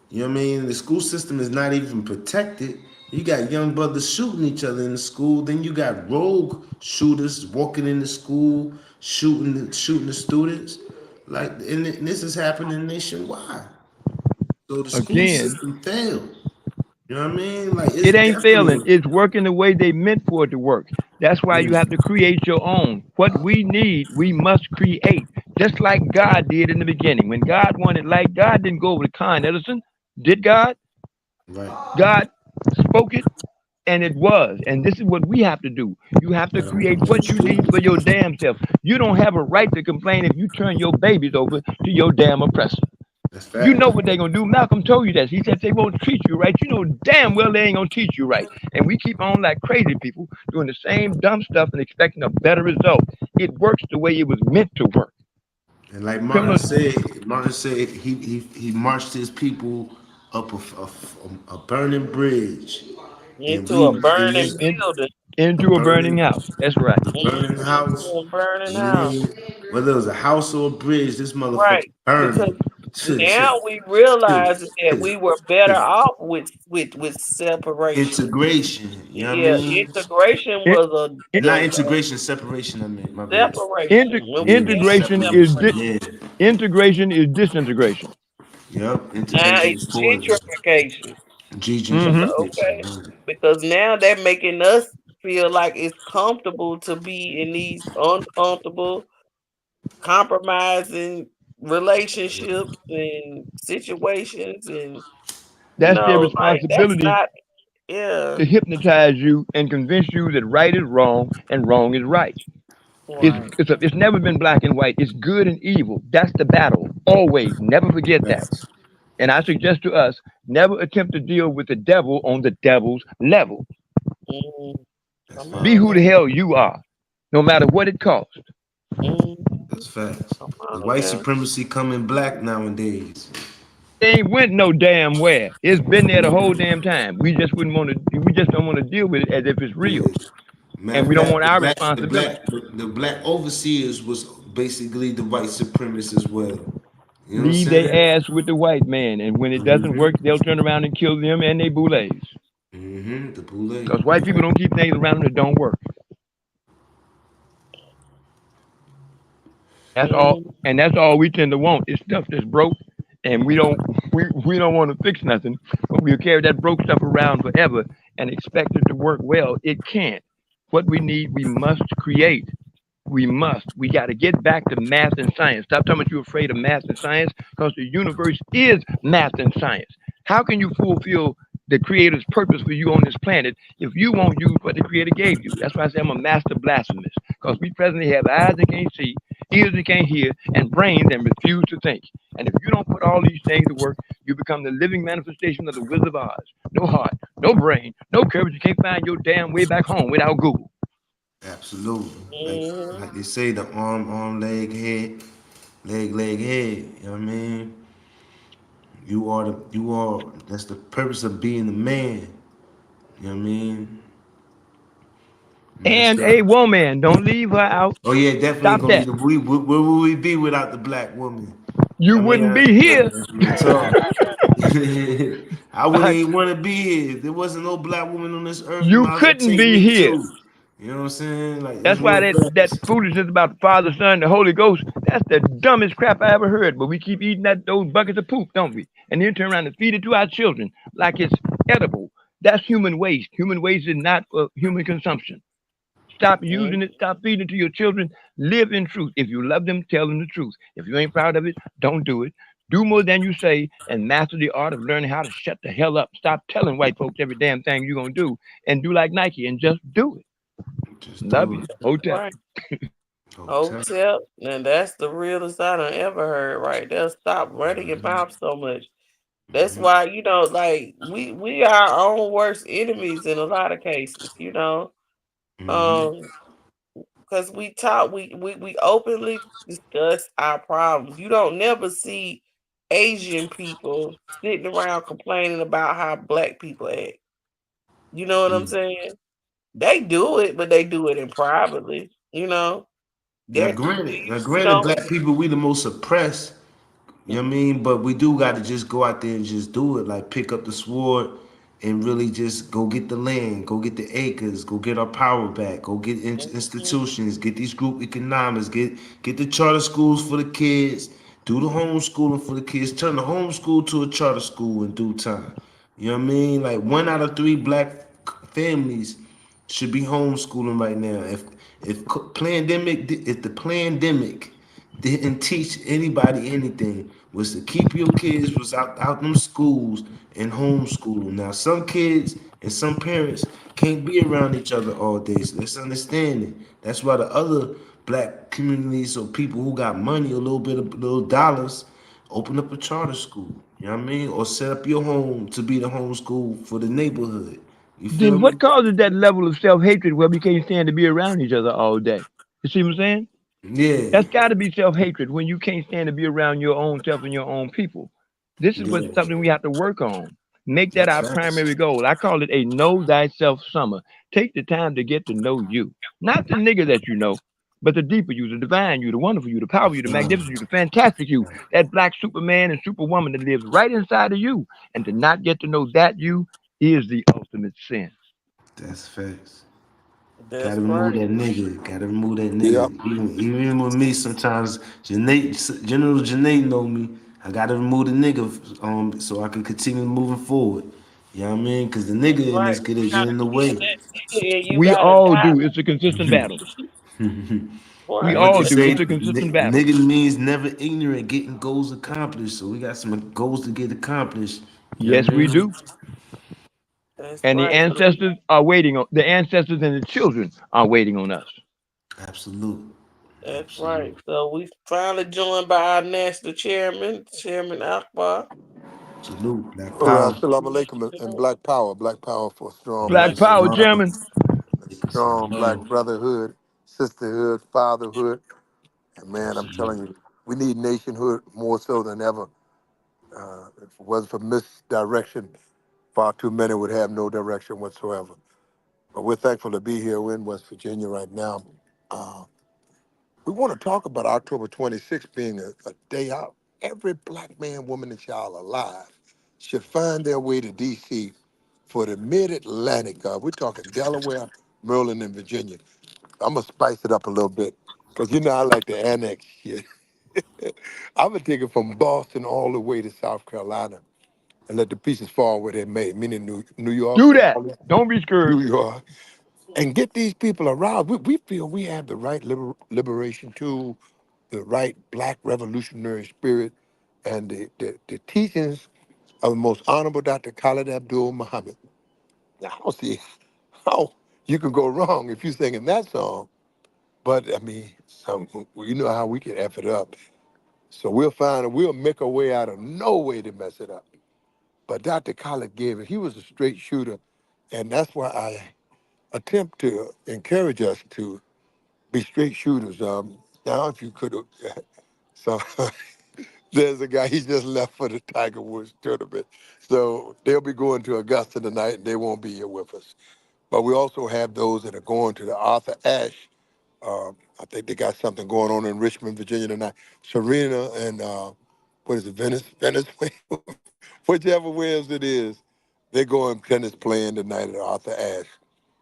S2: You know what I mean? The school system is not even protected. You got young brothers shooting each other in the school. Then you got rogue shooters walking in the school, shooting the students. Like, and this is happening nationwide. So the school
S5: Again,
S2: system failed. You know what I mean? Like, it's
S5: it ain't failing.
S2: definitely
S5: It's working the way they meant for it to work. That's why you
S2: yeah,
S5: have to create your own. What we need, we must create. Just like God did in the beginning. When God wanted light, God didn't go over to Con Edison. Did God?
S2: right.
S5: God spoke it and it was. And this is what we have to do. You have to create
S2: In the
S5: what you need
S2: school,
S5: for your damn self. You don't have a right to complain if you turn your babies over to your damn oppressor.
S2: that's
S5: You know
S2: fact.
S5: what they're gonna do. Malcolm told you that. He said they won't treat you right. You know damn well they ain't gonna teach you right. And we keep on like crazy people doing the same dumb stuff and expecting a better result. It works the way it was meant to work.
S2: And like
S5: Criminal
S2: Martin said he marched his people up a burning bridge, and
S1: into a
S2: we and
S1: burning
S2: then
S5: in,
S1: building.
S2: a
S5: into a burning
S2: burning
S5: house. That's right.
S2: a burning
S1: Into
S2: house.
S1: a burning
S2: You know what I
S1: house.
S2: mean? Whether it was a house or a bridge, this motherfucker
S1: Right. Because
S2: burning.
S1: now we realize that we were better off with separation.
S2: Integration. You know what I
S1: Yeah,
S2: mean?
S1: integration
S5: In,
S1: was
S5: in,
S2: Not
S1: the
S2: integration, separation. I mean, my bad.
S1: separation.
S5: inte-
S1: When we
S2: Yeah,
S1: needed
S5: integration is
S2: separation.
S1: separation.
S2: Yeah,
S5: integration is disintegration.
S2: Yep,
S1: Now
S2: intervention
S1: it's
S2: is poison.
S1: gentrification.
S5: Mm-hmm.
S1: Okay.
S2: Gentrification.
S1: Because now they're making us feel like it's comfortable to be in these uncomfortable, compromising relationships and situations, and
S5: That's their
S1: like that's
S5: responsibility
S1: not, yeah.
S5: to hypnotize you and convince you that right is wrong and wrong is right.
S1: Right.
S5: It's never been black and white. It's good and evil. That's the battle. Always. Never forget that.
S2: Facts.
S5: And I suggest to us, never attempt to deal with the devil on the devil's level.
S1: Mm,
S2: That's
S1: come
S5: Be
S2: facts.
S1: on
S5: who the
S1: now.
S5: hell you are, no matter what it costs.
S1: Mm,
S2: That's facts.
S1: come
S2: The
S1: on
S2: white
S1: now.
S2: supremacy coming black nowadays.
S5: They ain't went no damn where. It's been there the whole damn time. We just wouldn't want to. We just don't want to deal with it as if it's real,
S2: Yeah. Matter
S5: and
S2: of
S5: we don't
S2: fact,
S5: want our responsibility.
S2: the black overseers was basically the white supremacists as well. You know what I'm
S5: Leave their
S2: saying?
S5: ass with the white man, and when it doesn't
S2: Mm-hmm.
S5: work, they'll turn around and kill them and they boulets.
S2: Mm-hmm. The Boule.
S5: Because white people don't keep things around them that don't work. That's all,
S1: Mm,
S5: and that's all we tend to want is stuff that's broke, and we don't want to fix nothing, but we'll carry that broke stuff around forever and expect it to work well. It can't. What we need, we must create. We must. We got to get back to math and science. Stop talking about you're afraid of math and science because the universe is math and science. How can you fulfill the creator's purpose for you on this planet if you won't use what the creator gave you? That's why I say I'm a master blasphemist because we presently have eyes that can't see, ears that can't hear, and brains that refuse to think. And if you don't put all these things to work, you become the living manifestation of the Wizard of Oz. No heart, no brain, no courage. You can't find your damn way back home without Google.
S2: Absolutely.
S1: mm,
S2: Like they say, the arm, leg, head, leg, head. You know what I mean? That's the purpose of being a man. You know what I mean?
S5: And
S2: Master.
S5: a woman, don't leave her out.
S2: Oh yeah, definitely
S5: Stop
S2: gonna
S5: that.
S2: leave where would we be without the black woman?
S5: You
S2: I mean,
S5: wouldn't be here.
S2: that's real talk. I wouldn't
S5: Uh,
S2: even want to be here. If there wasn't no black woman on this earth, you
S5: you
S2: might as well
S5: couldn't
S2: take
S5: be
S2: me
S5: here.
S2: too. You know what I'm saying? Like it's
S5: That's why
S2: real
S5: that
S2: facts.
S5: foolishness about the Father, Son, and the Holy Ghost, that's the dumbest crap I ever heard. But we keep eating those buckets of poop, don't we? And then turn around and feed it to our children like it's edible. That's human waste. Human waste is not for human consumption. Stop
S1: mm,
S5: using it. Stop feeding it to your children. Live in truth. If you love them, tell them the truth. If you ain't proud of it, don't do it. Do more than you say and master the art of learning how to shut the hell up. Stop telling white folks every damn thing you're going to do and do like Nike and just do it.
S2: Just
S5: Love
S2: do
S5: you.
S2: it.
S5: Hotel.
S1: right.
S2: Hotel.
S1: Hotel, and that's the realest I done ever heard right there. Stop running your mouth so much. That's
S2: Mhm.
S1: why, like we are our own worst enemies in a lot of cases.
S2: Mhm.
S1: Um, because we talk, we openly discuss our problems. You don't never see Asian people sitting around complaining about how black people act. You know what I'm
S2: Mm.
S1: saying? They do it, but they do it in privately.
S2: Now
S1: They're
S2: granted, now
S1: you
S2: granted,
S1: know.
S2: black people we the most oppressed. You know what I mean? But we do got to just go out there and just do it. Like pick up the sword and really just go get the land, go get the acres, go get our power back, go get
S1: Mhm,
S2: institutions, get these group economics, get the charter schools for the kids, do the homeschooling for the kids, turn the homeschool to a charter school in due time. You know what I mean? Like 1 out of 3 black families should be homeschooling right now. If the pandemic didn't teach anybody anything, was to keep your kids was out them schools and homeschool. Now some kids and some parents can't be around each other all day. So let's understand it. That's why the other black communities or people who got money, a little bit of little dollars, open up a charter school. You know what I mean? Or set up your home to be the homeschool for the neighborhood. You feel
S5: Then
S2: me?
S5: what causes that level of self hatred where we can't stand to be around each other all day? You see what I'm saying?
S2: Yeah.
S5: That's got to be self hatred when you can't stand to be around your own self and your own people. This is what
S2: Yeah.
S5: something we have to work on. Make that
S2: That's
S5: our
S2: facts.
S5: primary goal. I call it a know thyself summer. Take the time to get to know you, not the nigga that you know, but the deeper you, the divine you, the wonderful you, the powerful you, the magnificent you, the fantastic you, that black superman and superwoman that lives right inside of you. And to not get to know that you is the ultimate sin.
S2: That's facts.
S1: that's
S2: Gotta remove
S1: right.
S2: that nigga. Gotta remove that
S3: Yeah.
S2: nigga. Even with me, sometimes General Janae know me. I gotta remove the nigga so I can continue moving forward. You know what I mean? Because the nigga in
S1: Right.
S2: this could
S1: You
S2: get
S1: gotta
S2: in the
S1: kill
S2: way.
S1: that nigga and you
S5: We
S1: gotta
S5: all
S1: die.
S5: do. It's a consistent battle. We
S1: Right.
S2: What they
S5: all do.
S2: say,
S5: It's a consistent battle.
S2: nigga means never ignorant, getting goals accomplished. So we got some goals to get accomplished. You know
S5: Yes,
S2: what I
S5: we
S2: mean?
S5: do.
S1: That's
S5: And the
S1: right. So
S5: ancestors are waiting on the ancestors and the children are waiting on us.
S2: Absolute.
S1: that's right.
S2: Absolute.
S1: So we finally joined by our national chairman, Chairman Akbar.
S2: Salute. Black
S6: All right,
S2: power.
S6: Assalamu alaikum and black power for a strong
S2: Black
S5: Black
S6: black
S5: power,
S6: nation,
S2: power.
S5: Chairman.
S6: a
S2: Take us
S6: strong black
S2: love.
S6: brotherhood, sisterhood, fatherhood. And man, I'm telling
S2: Absolute.
S6: you, we need nationhood more so than ever. If it wasn't for misdirection, far too many would have no direction whatsoever. But we're thankful to be here. We're in West Virginia right now. Uh, we want to talk about October 26th being a day out. Every black man, woman, and child alive should find their way to D.C. for the Mid-Atlantic. We're talking Delaware, Maryland, and Virginia. I'm gonna spice it up a little bit because you know I like to annex shit. I'm gonna take it from Boston all the way to South Carolina and let the pieces fall where they may, meaning New York,
S5: Do that. Don't be scared.
S6: New York, and get these people around. We feel we have the right liberation tool, the right black revolutionary spirit, and the teachings of the most honorable Dr. Khalid Abdul Muhammad. Now, I don't see how you can go wrong if you're singing that song. But I mean, you know how we can F it up. So we'll make a way out of no way to mess it up. But Dr. Khaled gave it. He was a straight shooter. And that's why I attempt to encourage us to be straight shooters. Now, if you could, so there's a guy, he just left for the Tiger Woods tournament. So they'll be going to Augusta tonight and they won't be here with us. But we also have those that are going to the Arthur Ashe. I think they got something going on in Richmond, Virginia tonight. Serena and what is it, Venice, whichever Williams it is, they're going tennis playing tonight at Arthur Ashe.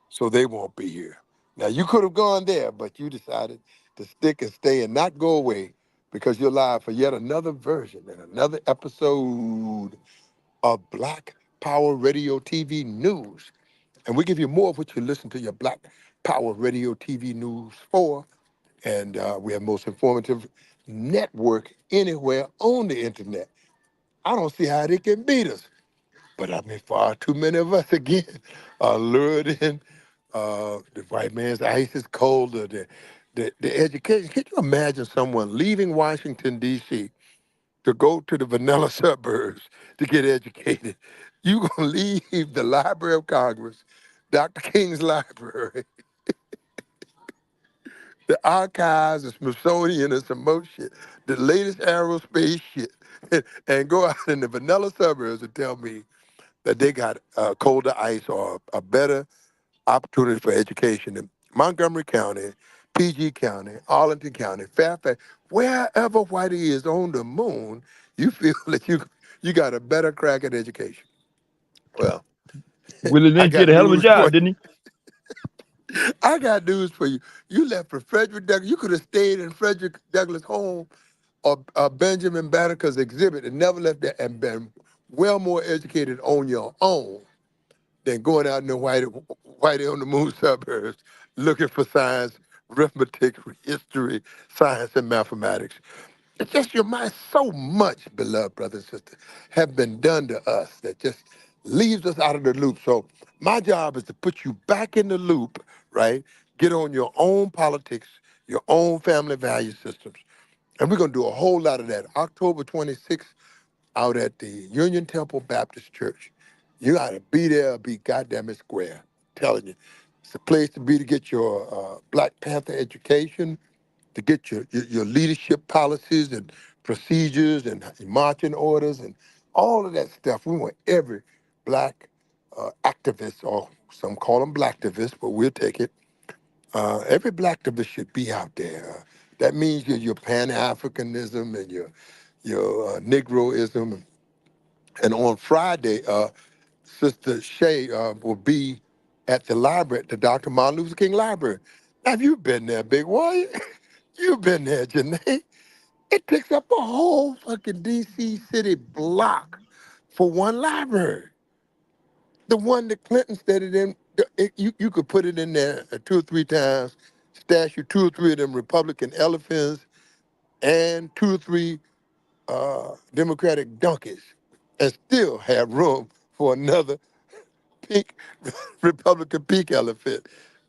S6: So they won't be here. Now you could have gone there, but you decided to stick and stay and not go away because you're live for yet another version and another episode of Black Power Radio TV News. And we give you more of what you listen to your Black Power Radio TV News for. And we have most informative network anywhere on the internet. I don't see how they can beat us. But I mean, far too many of us, again, are lured in. The white man's ice is colder. The education. Can you imagine someone leaving Washington, D.C. to go to the vanilla suburbs to get educated? You going to leave the Library of Congress, Dr. King's library, the archives, the Smithsonian, and some more shit, the latest aerospace shit, and go out in the vanilla suburbs and tell me that they got colder ice or a better opportunity for education in Montgomery County, PG County, Arlington County, Fairfax, wherever Whitey is on the moon, you feel that you got a better crack at education. Well,
S5: Willie
S6: I
S5: Lynch did
S6: got
S5: a hell of a
S6: news for
S5: job, didn't
S6: you.
S5: he?
S6: I got news for you. You left for Frederick Douglass. You could have stayed in Frederick Douglass' home or Benjamin Banneker's exhibit and never left there and been well more educated on your own than going out in the whitey on the moon suburbs looking for science, arithmetic, history, science, and mathematics. It's just your mind. So much, beloved brothers and sisters, have been done to us that just leaves us out of the loop. So my job is to put you back in the loop, right? Get on your own politics, your own family value systems. And we're going to do a whole lot of that. October 26th, out at the Union Temple Baptist Church. You got to be there or be goddamn it square. Telling you. It's a place to be to get your Black Panther education, to get your leadership policies and procedures and marching orders and all of that stuff. We want every black activist, or some call them blacktivists, but we'll take it. Every blacktivist should be out there. That means your Pan-Africanism and your Negroism. And on Friday, Sister Shay will be at the library, at the Dr. Martin Luther King Library. Now, you've been there, big boy. You've been there, Janae. It takes up a whole fucking DC city block for one library. The one that Clinton studied in, you could put it in there 2 or 3 times, stash you 2 or 3 of them Republican elephants and 2 or 3 Democratic donkeys, and still have room for another pink Republican pink elephant.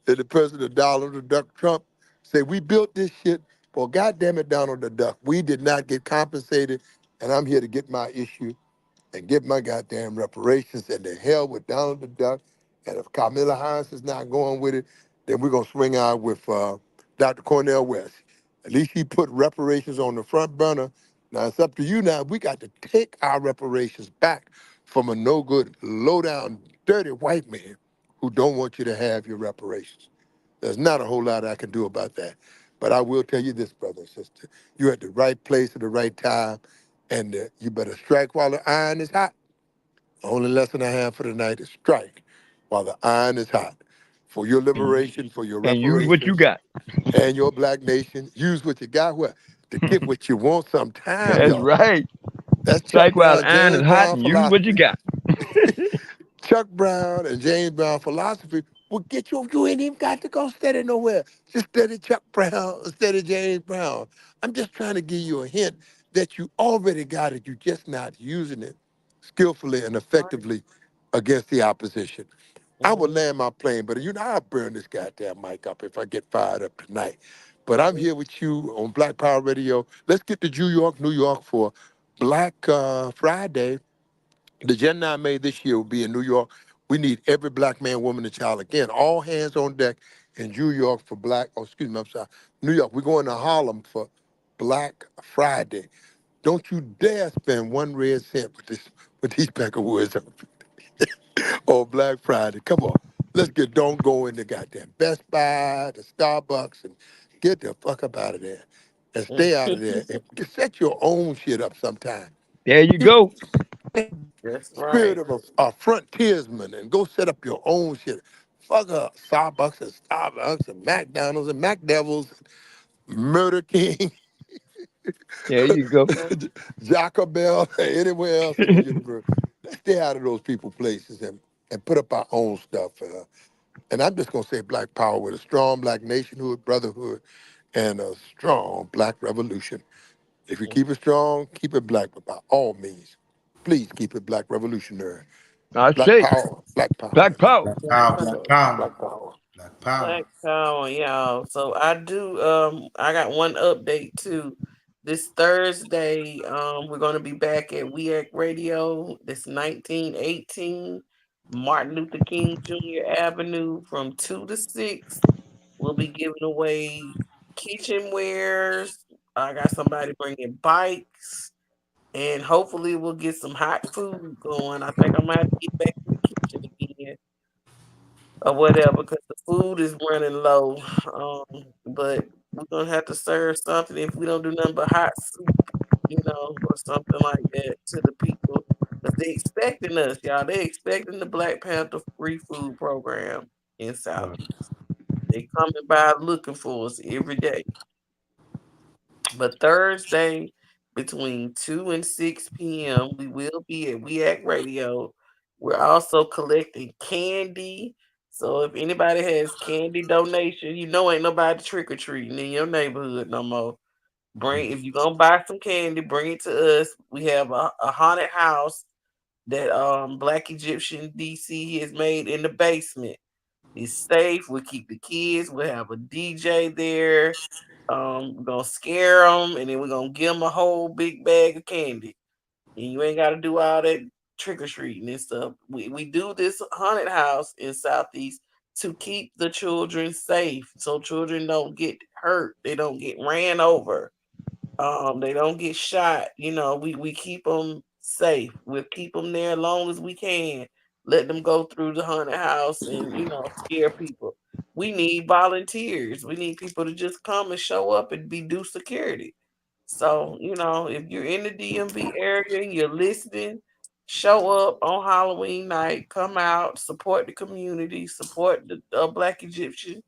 S6: And the president Donald Duck Trump say, we built this shit for goddamn it, Donald the Duck. We did not get compensated, and I'm here to get my issue and get my goddamn reparations, and the hell with Donald the Duck. And if Kamala Harris is not going with it, then we're gonna swing out with Dr. Cornel West. At least he put reparations on the front burner. Now it's up to you now. We got to take our reparations back from a no good, low down, dirty white man who don't want you to have your reparations. There's not a whole lot I can do about that. But I will tell you this, brother and sister. You're at the right place at the right time, and you better strike while the iron is hot. The only lesson I have for tonight is strike while the iron is hot. For your
S5: and,
S6: liberation, for your
S5: and use what you
S6: reparations,
S5: got.
S6: and your black nation. Use what you got, what? To get what you want sometime,
S5: That's
S6: y'all.
S5: right.
S6: That's Chuck
S5: Strike while
S6: Brown,
S5: the iron is
S6: James
S5: hot
S6: Brown
S5: and use what you
S6: philosophy.
S5: got.
S6: Chuck Brown and James Brown philosophy will get you. You ain't even got to go study nowhere. Just study Chuck Brown, study James Brown. I'm just trying to give you a hint that you already got it. You're just not using it skillfully and
S1: Right.
S6: effectively against the opposition. I would
S1: Mhm.
S6: land my plane, but you know I'll burn this goddamn mic up if I get fired up tonight. But I'm here with you on Black Power Radio. Let's get to New York for Black Friday. The Gen 9 made this year will be in New York. We need every black man, woman, and child. Again, all hands on deck in New York for I'm sorry, New York. We're going to Harlem for Black Friday. Don't you dare spend 1 red cent with these Peckerwoods on Black Friday. Come on. Don't go in the goddamn Best Buy, the Starbucks, and get the fuck up out of there. And stay out of there. And set your own shit up sometime.
S5: There you go.
S1: That's
S6: Spirit
S1: right.
S6: of a frontiersman and go set up your own shit. Fuck up Starbucks and Starbucks and McDonald's and McDevils, Murder King,
S5: There you go.
S6: Jaco Bell, anywhere else in the universe. Let's stay out of those people places and put up our own stuff. And I'm just gonna say black power with a strong black nationhood, brotherhood, and a strong black revolution. If you keep it strong, keep it black, but by all means, please keep it black revolutionary.
S5: I
S6: Black
S5: say,
S6: power, black power,
S5: Black Power.
S2: Black
S1: Black
S2: power,
S1: power.
S2: black power,
S6: black power.
S2: black power.
S1: Black power, y'all. So I do I got one update too. This Thursday, we're gonna be back at WEAC Radio. This 1918 Martin Luther King Jr. Avenue from 2 to 6. We'll be giving away kitchenwares. I got somebody bringing bikes, and hopefully we'll get some hot food going. I think I might have to get back in the kitchen again or whatever because the food is running low. But we're gonna have to serve something if we don't do nothing but hot soup, or something like that to the people. Because they expecting us, y'all. They expecting the Black Panther free food program in
S2: Right.
S1: Southeast. They coming by looking for us every day. But Thursday between 2 and 6 p.m., we will be at We Act Radio. We're also collecting candy. So if anybody has candy donation, ain't nobody trick or treating in your neighborhood no more. If you're gonna buy some candy, bring it to us. We have a haunted house that Black Egyptian DC has made in the basement. It's safe. We'll keep the kids. We'll have a DJ there. We're gonna scare them, and then we're gonna give them a whole big bag of candy. And you ain't got to do all that trick or treating and stuff. We do this haunted house in Southeast to keep the children safe, so children don't get hurt. They don't get ran over. They don't get shot. We keep them safe. We'll keep them there as long as we can. Let them go through the haunted house and scare people. We need volunteers. We need people to just come and show up and be do security. So if you're in the DMV area and you're listening, show up on Halloween night. Come out, support the community, support the Black Egyptian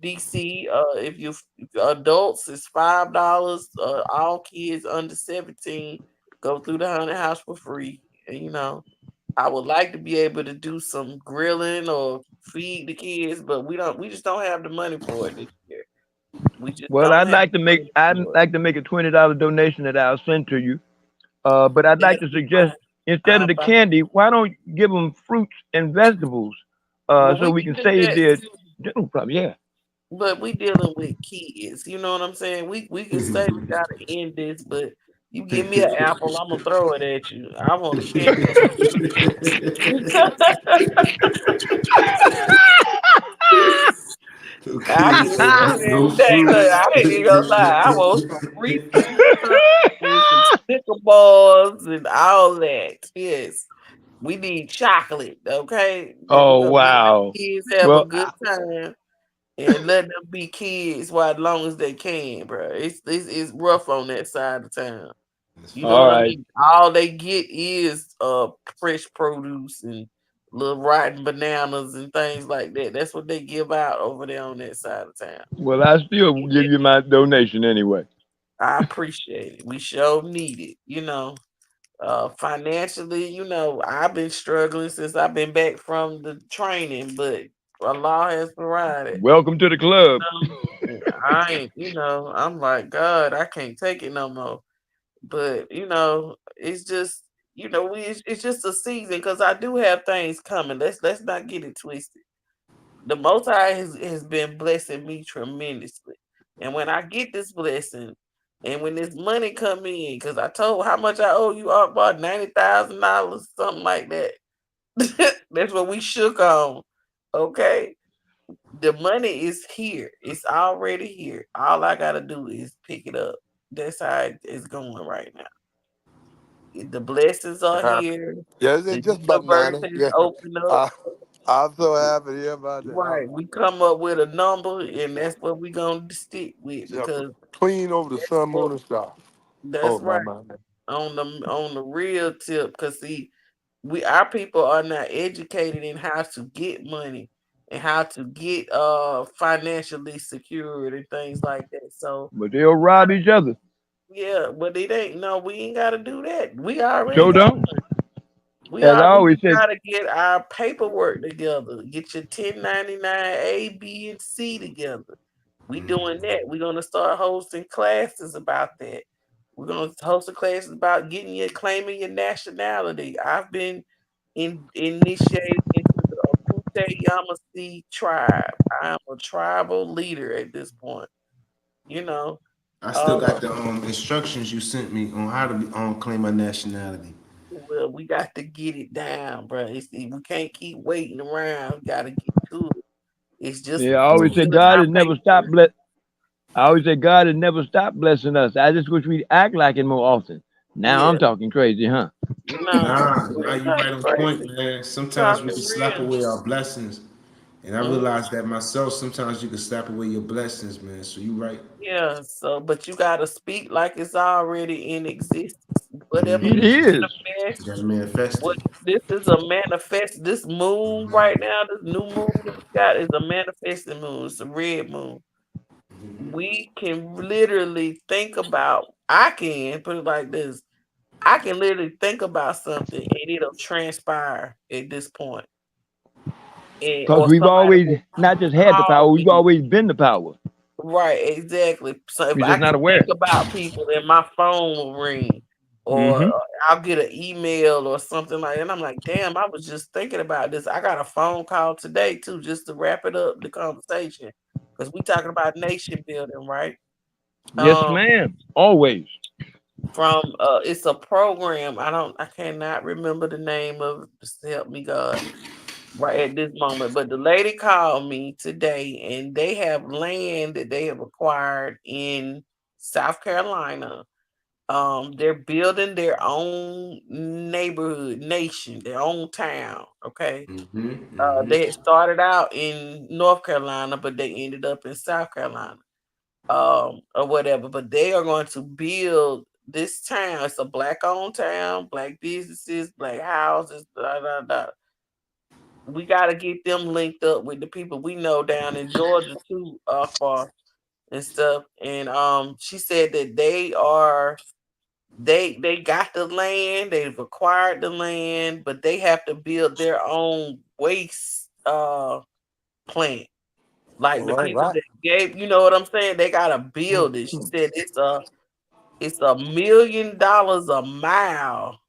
S1: DC. If you adults, it's $5. All kids under 17 go through the haunted house for free. And I would like to be able to do some grilling or feed the kids, but we just don't have the money for it this year. We just
S5: Well,
S1: don't have the money
S5: I'd
S1: for it.
S5: like to make a $20 donation that I'll send to you. But I'd like
S1: That'll
S5: to
S1: be fine.
S5: suggest instead of
S1: I'll
S5: the
S1: buy.
S5: candy, why don't you give them fruits and vegetables,
S1: Well,
S5: so
S1: we
S5: we
S1: can
S5: can
S1: do
S5: save
S1: that
S5: their
S1: too,
S5: dental problem. Yeah.
S1: but we dealing with kids. You know what I'm saying? We can say we gotta end this, but you give me an apple, I'm gonna throw it at you. I want a candy bar. I
S2: Okay,
S1: can
S2: so that's no
S1: any day. Look,
S2: fruits.
S1: I ain't even gonna lie. I want some Reese's cups and some Snicker bars and all that. Yes, we need chocolate, okay? But we're
S5: Oh
S1: gonna let the
S5: wow.
S1: kids have a
S5: Well,
S1: good time and let them be kids while as long as they can, bro. It's rough on that side of town.
S2: That's
S1: You know
S5: all
S1: what I
S2: facts.
S5: right.
S1: mean? All they get is fresh produce and little rotten bananas and things like that. That's what they give out over there on that side of town.
S5: Well, I still
S1: And
S5: give you my donation anyway.
S1: I appreciate it. We sure need it. Financially, I've been struggling since I've been back from the training, but Allah has provided.
S5: Welcome to the club.
S1: I ain't, I'm like, God, I can't take it no more. But it's just, it's just a season because I do have things coming. Let's not get it twisted. The Most High has been blessing me tremendously, and when I get this blessing, and when this money come in, because I told how much I owe you, about $90,000, something like that. That's what we shook on. Okay, the money is here. It's already here. All I gotta do is pick it up. That's how it's going right now. The blessings are here.
S6: Yeah,
S1: The
S6: it's just about
S1: universe
S6: 90.
S1: has
S6: Yeah.
S1: opened up.
S6: I, I'm so happy to hear about that.
S1: Right. We come up with a number and that's what we're gonna stick with
S6: Yeah,
S1: because
S6: clean over the
S1: that's
S6: sun,
S1: what
S6: moon, and stars.
S1: that's
S6: Oh, my,
S1: right.
S6: my.
S1: On the real tip, cause see, our people are not educated in how to get money and how to get financially secured and things like that. So
S5: But they'll rob each other.
S1: yeah, but it ain't no, we ain't gotta do that. We already
S5: So
S1: got
S5: don't.
S1: money.
S5: As I
S1: We
S5: always
S1: just
S5: said,
S1: gotta get our paperwork together. Get your 1099 A, B, and C together. We doing that. We're gonna start hosting classes about that. We're gonna host a classes about getting your claiming your nationality. I've been initiated into the Akute Yamasee tribe. I am a tribal leader at this point. You know,
S2: I still
S1: uh,
S2: got the instructions you sent me on how to claim my nationality.
S1: well, we got to get it down, bro. We can't keep waiting around. We gotta get to it. It's just
S5: yeah, I always say
S1: filling
S5: God
S1: out
S5: has never stopped
S1: paperwork.
S5: bless. I always say God has never stopped blessing us. I just wish we'd act like it more often. Now I'm
S1: Yeah,
S5: talking crazy, huh?
S1: no,
S2: Nah, you
S1: not
S2: right on point,
S1: crazy.
S2: man. Sometimes we
S1: Talking
S2: can slap
S1: real.
S2: away our blessings. And I
S1: Mhm.
S2: realized that myself, sometimes you can slap away your blessings, man. So you right.
S1: Yeah, so but you gotta speak like it's already in existence. Whatever
S5: It
S1: you
S2: Mm-hmm.
S5: is.
S2: You
S1: manifest,
S2: gotta manifest
S1: what
S2: it.
S1: this is a manifest. This moon right now, this new moon that we got is a manifesting moon. It's a red moon. We can literally think about. I can put it like this. I can literally think about something and it'll transpire at this point, and
S5: Because
S1: or
S5: we've
S1: somebody
S5: always
S1: will
S5: not just had the power,
S1: call
S5: we've
S1: me.
S5: always been the power.
S1: Right, exactly. So if
S5: We're
S1: I
S5: just not
S1: can think
S5: aware.
S1: about people and my phone will ring, or
S5: Hmm.
S1: I'll get an email or something like that, and I'm like, damn, I was just thinking about this. I got a phone call today too, just to wrap it up the conversation, because we talking about nation building, right?
S5: Yes,
S1: Um,
S5: ma'am. Always.
S1: from it's a program. I cannot remember the name of it. Just help me God right at this moment. But the lady called me today and they have land that they have acquired in South Carolina. They're building their own neighborhood, nation, their own town. Okay.
S2: Mm-hmm. Mm-hmm.
S1: They had started out in North Carolina, but they ended up in South Carolina, or whatever. But they are going to build this town. It's a black owned town, black businesses, black houses, da da da. we got to get them linked up with the people we know down in Georgia too, far and stuff. And she said that they got the land, they've acquired the land, but they have to build their own waste plant. Like
S6: All
S1: the
S6: right,
S1: people
S6: right.
S1: that gave, you know what I'm saying? They gotta build it. She
S6: Mhm.
S1: said it's $1 million a mile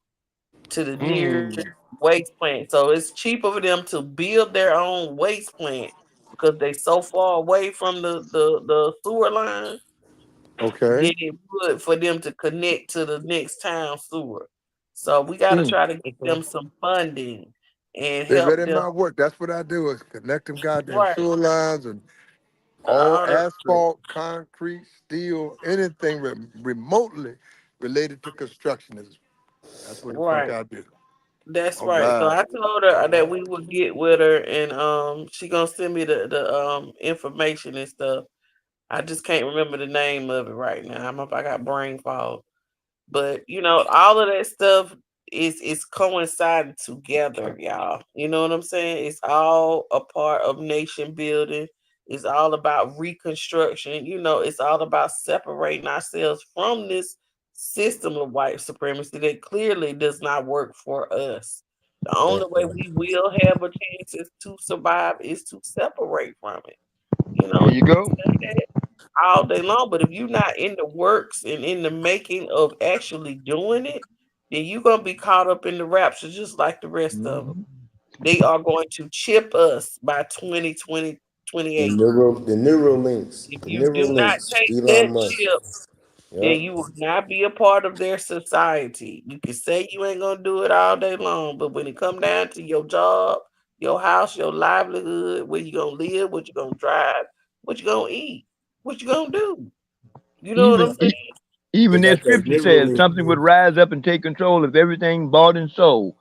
S1: to the nearest
S6: Mm.
S1: waste plant. So it's cheaper for them to build their own waste plant because they so far away from the sewer line
S6: Okay.
S1: than it would for them to connect to the next town sewer. So we got to
S5: Mm.
S1: try to get
S6: Okay.
S1: them some funding and
S6: They
S1: help
S6: read in
S1: them.
S6: my work. That's what I do is connect them goddamn
S1: Right.
S6: sewer lines and all
S1: All the,
S6: asphalt, concrete, steel, anything remotely related to construction is that's what the fuck
S1: right.
S6: I do.
S1: That's
S6: All
S1: right. So
S6: right.
S1: I told her that we would get with her and she gonna send me the information and stuff. I just can't remember the name of it right now. I'm up I got brain fog. But all of that stuff is coinciding together, y'all. You know what I'm saying? It's all a part of nation building. It's all about reconstruction. It's all about separating ourselves from this system of white supremacy that clearly does not work for us. The only way we will have a chance to survive is to separate from it.
S5: There
S1: You
S5: you
S1: can
S5: go.
S1: say that all day long, but if you're not in the works and in the making of actually doing it, then you're gonna be caught up in the rapture just like the rest of them.
S5: Mhm.
S1: They are going to chip us by 2020
S2: The
S1: 28.
S2: neural, the neural links,
S1: If
S2: the
S1: you do
S2: neural
S1: not
S2: links.
S1: take that
S2: Elon Musk.
S1: chip, then
S2: Yep.
S1: you will not be a part of their society. You can say you ain't gonna do it all day long, but when it come down to your job, your house, your livelihood, where you gonna live, what you gonna drive, what you gonna eat, what you gonna do. You know what
S5: Even
S1: I'm saying?
S2: They
S5: even their
S2: got that
S5: scripture says
S2: neural
S5: something would rise up and take control of everything bought and sold.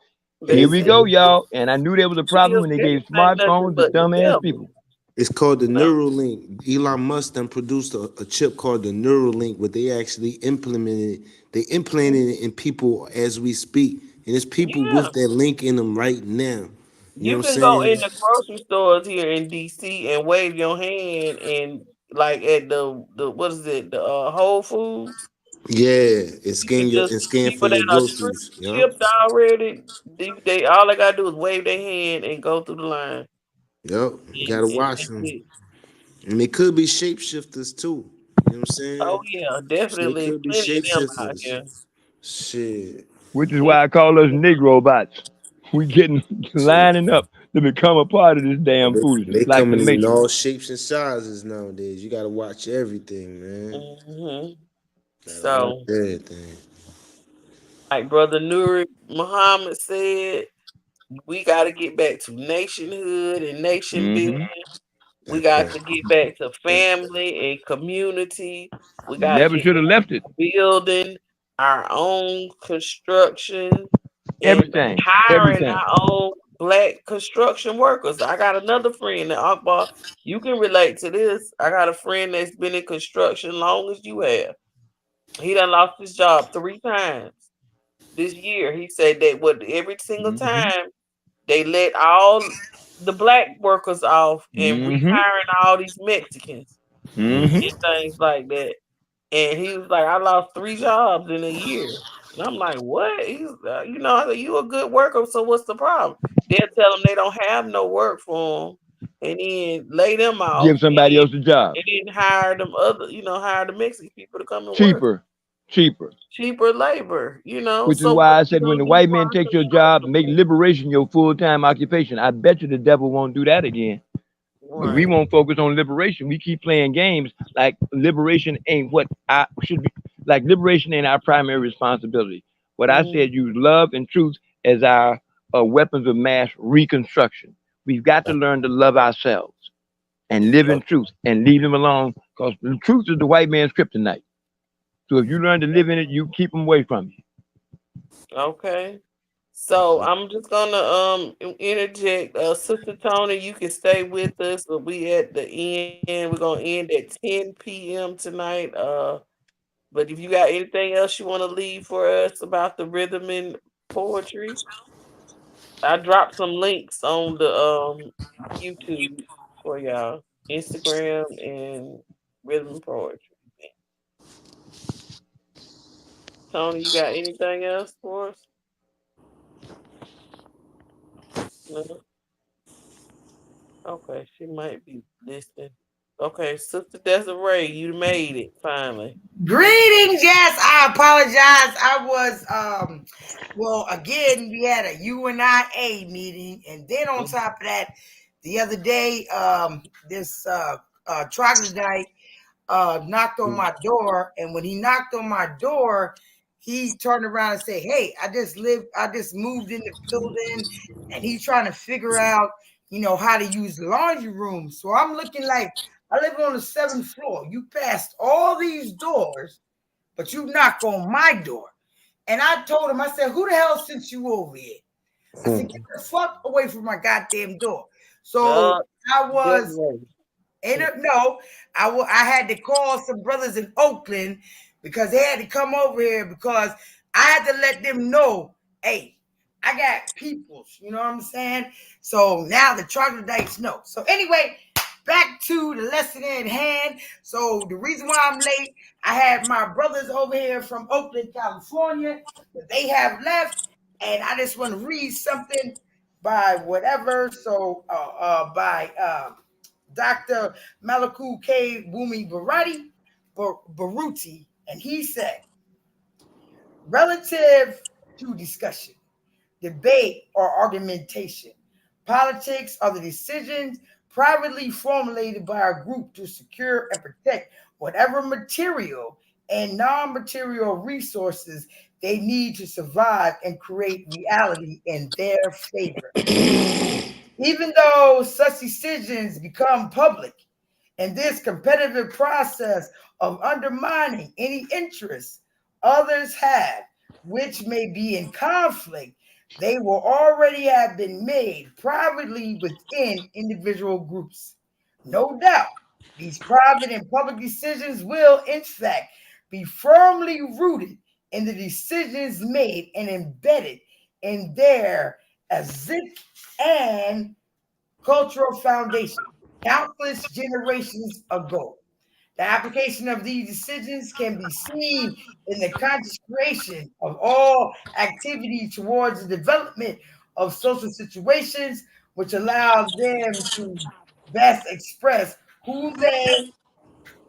S5: Here
S1: That's
S5: we
S2: link.
S1: it.
S5: go, y'all. And I knew there was a problem
S1: Bill
S5: when they gave
S1: Gates ain't nothing
S5: smartphones to
S1: but the
S5: dumbass
S1: devil.
S5: people.
S2: It's called the
S1: No.
S2: Neuralink. Elon Musk then produced a chip called the Neuralink, where they actually implemented it. They implanted it in people as we speak, and it's people
S1: Yeah.
S2: with that link in them right now. You know
S1: You
S2: what I'm
S1: can go
S2: saying?
S1: in the grocery stores here in DC and wave your hand and like at the what is it, the Whole Foods.
S2: Yeah,
S1: You can just
S2: and scan for
S1: people that
S2: your
S1: are
S2: groceries. Yeah,
S1: chipped already, they all they gotta do is wave their hand and go through the line.
S2: yep. Gotta
S1: And
S2: watch
S1: that's
S2: them.
S1: it.
S2: And they could be shapeshifters too. You know what I'm
S1: Oh
S2: saying?
S1: yeah,
S2: They
S1: definitely
S2: could be
S1: plenty of them out
S2: shapeshifters.
S1: here.
S2: Shit.
S5: Which is
S1: It's
S5: why I call us Negro bots. We getting
S2: Shit.
S5: lining up to become a part of this damn foolishness,
S2: They
S5: like the
S2: coming in
S5: Matrix.
S2: all shapes and sizes nowadays. You gotta watch everything, man.
S1: hmm
S2: Gotta watch
S1: So,
S2: everything.
S1: like Brother Nuri Muhammad said, we got to get back to nationhood and nation building.
S5: Hmm.
S1: We
S2: That
S1: got
S2: part.
S1: to get back to
S2: That
S1: family and community. We got to
S5: Never
S1: get
S5: should have
S1: back
S5: left it.
S1: to building our own construction and
S5: Everything.
S1: hiring
S5: Everything.
S1: our own black construction workers. I got another friend that Akbar, you can relate to this. I got a friend that's been in construction long as you have. He done lost his job 3 times this year. He said that what every single
S5: Hmm.
S1: time they let all the black workers off and
S5: Hmm.
S1: rehiring all these Mexicans
S5: Hmm.
S1: and things like that. And he was like, I lost 3 jobs in a year. And I'm like, what? He's, I said, you a good worker, so what's the problem? They'll tell them they don't have no work for them, and then lay them off,
S5: Give somebody else a job.
S1: and then hire them hire the Mexican people to come and work
S5: Cheaper. Cheaper.
S1: cheaper labor.
S5: Which is
S1: So what
S5: why I
S1: you
S5: said when
S1: gonna
S5: the
S1: do
S5: white
S1: for
S5: man
S1: our
S5: takes your job,
S1: construction
S5: make
S1: workers?
S5: liberation your full time occupation. I bet you the devil won't do that again. But we
S1: Right.
S5: won't focus on liberation. We keep playing games like liberation ain't what I should be. Like liberation ain't our primary responsibility. What I
S1: Mm-hmm.
S5: said, use love and truth as our weapons of mass reconstruction. We've got to learn to love ourselves and live in truth and leave them alone because the truth is the white man's kryptonite. So if you learn to live in it, you keep them away from you.
S1: Okay. So I'm just gonna interject. Sister Tony, you can stay with us, but we at the end. We're gonna end at 10 p.m. tonight. But if you got anything else you want to leave for us about the rhythm and poetry, I dropped some links on the YouTube for y'all. Instagram and Rhythm and Poetry. Tony, you got anything else for us? No? Okay, she might be listening. Okay, Sister Desiree, you made it finally.
S7: Greetings. Yes, I apologize. I was well, again, we had a UNIA meeting, and then on top of that, the other day, this troglodyte knocked on my door, and when he knocked on my door, he turned around and said, "Hey, I just moved in the building," and he's trying to figure out, how to use the laundry room. So I'm looking like I live on the 7th floor. You passed all these doors, but you knock on my door. And I told him, I said, "Who the hell sent you over here?" I said, "Get the fuck away from my goddamn door." So I was I had to call some brothers in Oakland because they had to come over here because I had to let them know, hey, I got peoples, you know what I'm saying? So now the troglodytes know. So anyway, back to the lesson at hand. So the reason why I'm late, I had my brothers over here from Oakland, California, but they have left, and I just want to read something by whatever. So by Dr. Malaku K. Wumi Baruti, and he said, relative to discussion, debate, or argumentation, politics are the decisions privately formulated by a group to secure and protect whatever material and non-material resources they need to survive and create reality in their favor. Even though such decisions become public, in this competitive process of undermining any interests others have, which may be in conflict, they will already have been made privately within individual groups. No doubt, these private and public decisions will, in fact, be firmly rooted in the decisions made and embedded in their azic and cultural foundation countless generations ago. The application of these decisions can be seen in the conscious creation of all activity towards the development of social situations, which allows them to best express who they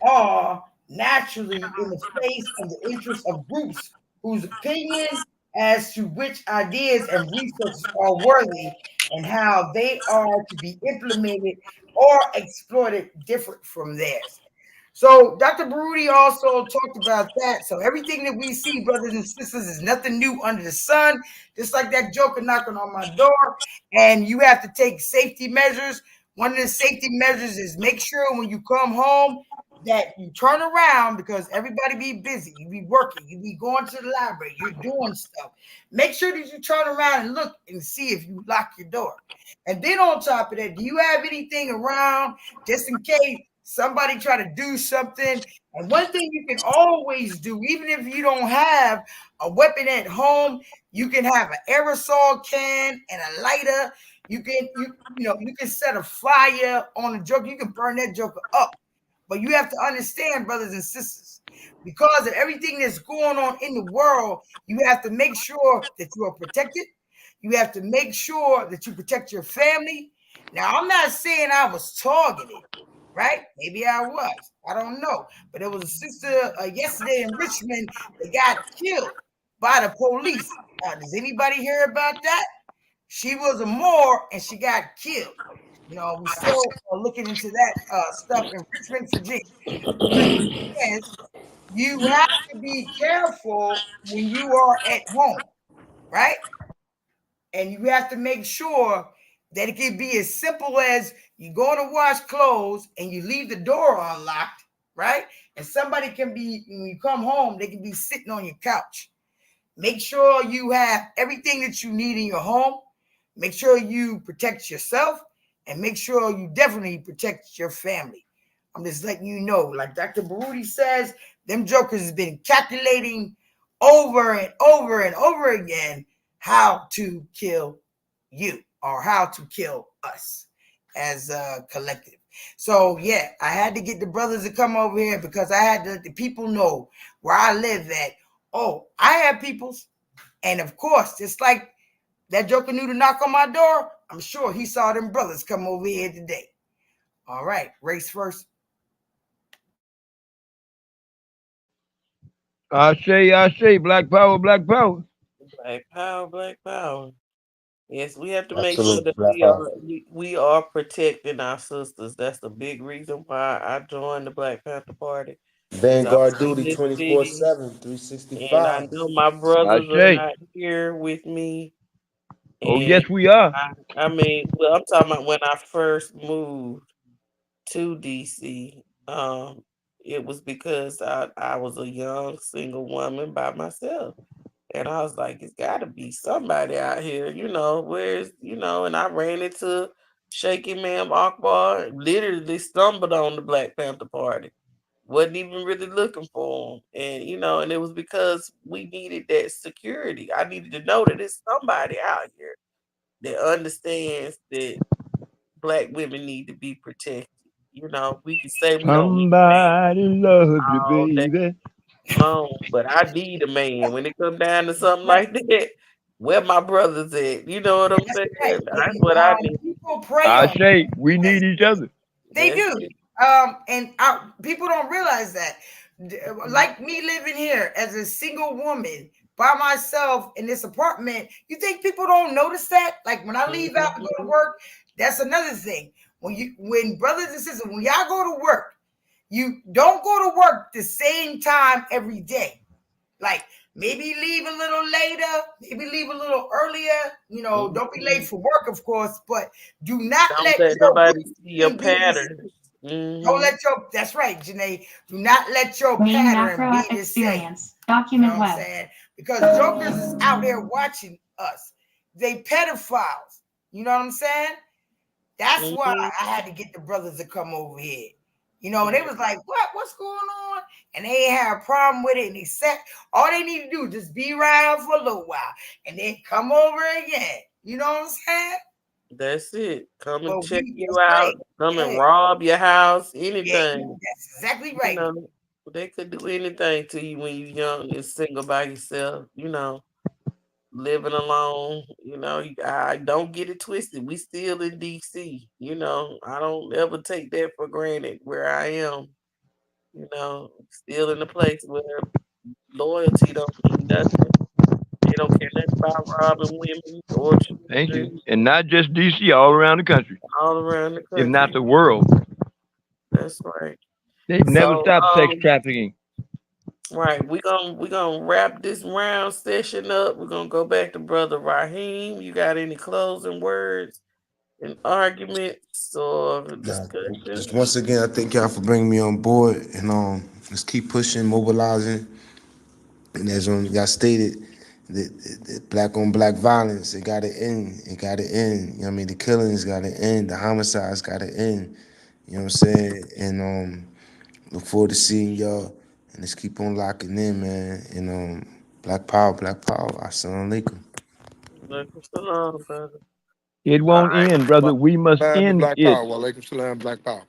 S7: are naturally in the face of the interests of groups whose opinion as to which ideas and resources are worthy and how they are to be implemented or exploited different from theirs. So Dr. Baruti also talked about that. So everything that we see, brothers and sisters, is nothing new under the sun. Just like that joker knocking on my door, and you have to take safety measures. One of the safety measures is make sure when you come home that you turn around because everybody be busy. You be working. You be going to the library. You're doing stuff. Make sure that you turn around and look and see if you lock your door. And then on top of that, do you have anything around just in case somebody try to do something? And one thing you can always do, even if you don't have a weapon at home, you can have an aerosol can and a lighter. You can set a fire on a joker. You can burn that joker up. But you have to understand, brothers and sisters, because of everything that's going on in the world, you have to make sure that you are protected. You have to make sure that you protect your family. Now, I'm not saying I was targeted, right? Maybe I was. I don't know. But there was a sister yesterday in Richmond that got killed by the police. Does anybody hear about that? She was a Moor and she got killed. We still are looking into that stuff in Richmond, Virginia. Yes, you have to be careful when you are at home, right? And you have to make sure that it can be as simple as you go to wash clothes and you leave the door unlocked, right? And somebody can be, when you come home, they can be sitting on your couch. Make sure you have everything that you need in your home. Make sure you protect yourself. And make sure you definitely protect your family. I'm just letting you know, like Dr. Baruti says, them jokers has been calculating over and over and over again how to kill you or how to kill us as a collective. So yeah, I had to get the brothers to come over here because I had to let the people know where I live at. Oh, I have peoples. And of course, just like that joker knew to knock on my door, I'm sure he saw them brothers come over here today. All right, race first.
S5: I say, black power, black power.
S1: Black power, black power. Yes, we have to make sure
S2: Absolutely,
S1: that
S2: Black Power.
S1: we are protecting our sisters. That's the big reason why I joined the Black Panther Party. Is I'm
S2: Vanguard
S1: from
S2: duty
S1: this city,
S2: 24/7,
S1: and I
S2: 365.
S1: know my
S5: I
S1: brothers are
S5: say,
S1: not here with me.
S5: oh
S1: And
S5: yes we are.
S1: I mean, well, I'm talking about when I first moved to DC. It was because I was a young single woman by myself. And I was like, it's got to be somebody out here, where's, and I ran into Shaky Ma'am Akbar, literally stumbled on the Black Panther Party. Wasn't even really looking for them. And, and it was because we needed that security. I needed to know that it's somebody out here that understands that Black women need to be protected. We can say we don't need a man
S5: Somebody loves you,
S1: all day
S5: baby.
S1: long, but I need a man when it come down to something like that. Where my brothers at? You know what I'm
S7: That's
S1: saying?
S7: right.
S1: That's
S7: And
S1: what I need.
S7: people prey
S5: I
S7: on
S5: say, we
S7: because
S5: need each other.
S7: they
S1: That's
S7: do.
S1: it.
S7: And people don't realize that. Like me living here as a single woman by myself in this apartment, you think people don't notice that? Like when I leave out to go to
S1: Mhm.
S7: work, that's another thing. When brothers and sisters, when y'all go to work, you don't go to work the same time every day. Like maybe leave a little later, maybe leave a little earlier. Don't be late
S1: Mhm.
S7: for work, of course, but do not
S1: Don't
S7: let
S1: let
S7: your
S1: nobody see your
S7: routine be this.
S1: patterns.
S7: Don't
S1: Hmm.
S7: let your, that's right, Janae. Do not let your
S8: Main
S7: pattern
S8: macro
S7: be
S8: app
S7: the same.
S8: experience.
S7: You know
S8: Document
S7: what I'm
S8: web.
S7: saying? Because jokers is out there watching us. They pedophiles. You know what I'm saying? That's why
S1: Hmm.
S7: I had to get the brothers to come over here. And they was like, "What? What's going on?" And they ain't had a problem with it. And they said, all they need to do is just be around for a little while and then come over again. You know what I'm saying?
S1: That's it. Come and
S7: But
S1: check you
S7: that's right.
S1: out. Come and
S7: Yeah,
S1: rob your house.
S7: yeah,
S1: Anything.
S7: that's exactly
S1: You
S7: right.
S1: know, they could do anything to you when you're young and single by yourself. Living alone. I don't get it twisted. We still in DC. I don't ever take that for granted where I am. Still in a place where loyalty don't mean nothing. They don't care nothing about robbing women or
S5: Thank you.
S1: children
S5: And not just DC, all around the country,
S1: all around the
S5: if not
S1: country.
S5: the world.
S1: That's right.
S5: They've never
S1: So,
S5: stopped sex trafficking.
S1: right, we gonna wrap this round session up. We're gonna go back to Brother Raheem. You got any closing words and arguments or
S2: Nah,
S1: discussion?
S2: just once again, I thank y'all for bringing me on board, and let's keep pushing, mobilizing, and as y'all stated, the black on black violence, it got to end. It got to end. You know what I mean? The killings got to end. The homicides got to end. You know what I'm saying? And look forward to seeing y'all, and let's keep on locking in, man. And black power, black power. Assalamu alaikum.
S1: Welcome along, brother.
S5: It
S1: All
S5: won't
S1: right,
S5: end, brother. We must
S6: Salam and
S5: end
S6: black
S5: it.
S6: power. Walaikum salam, black power.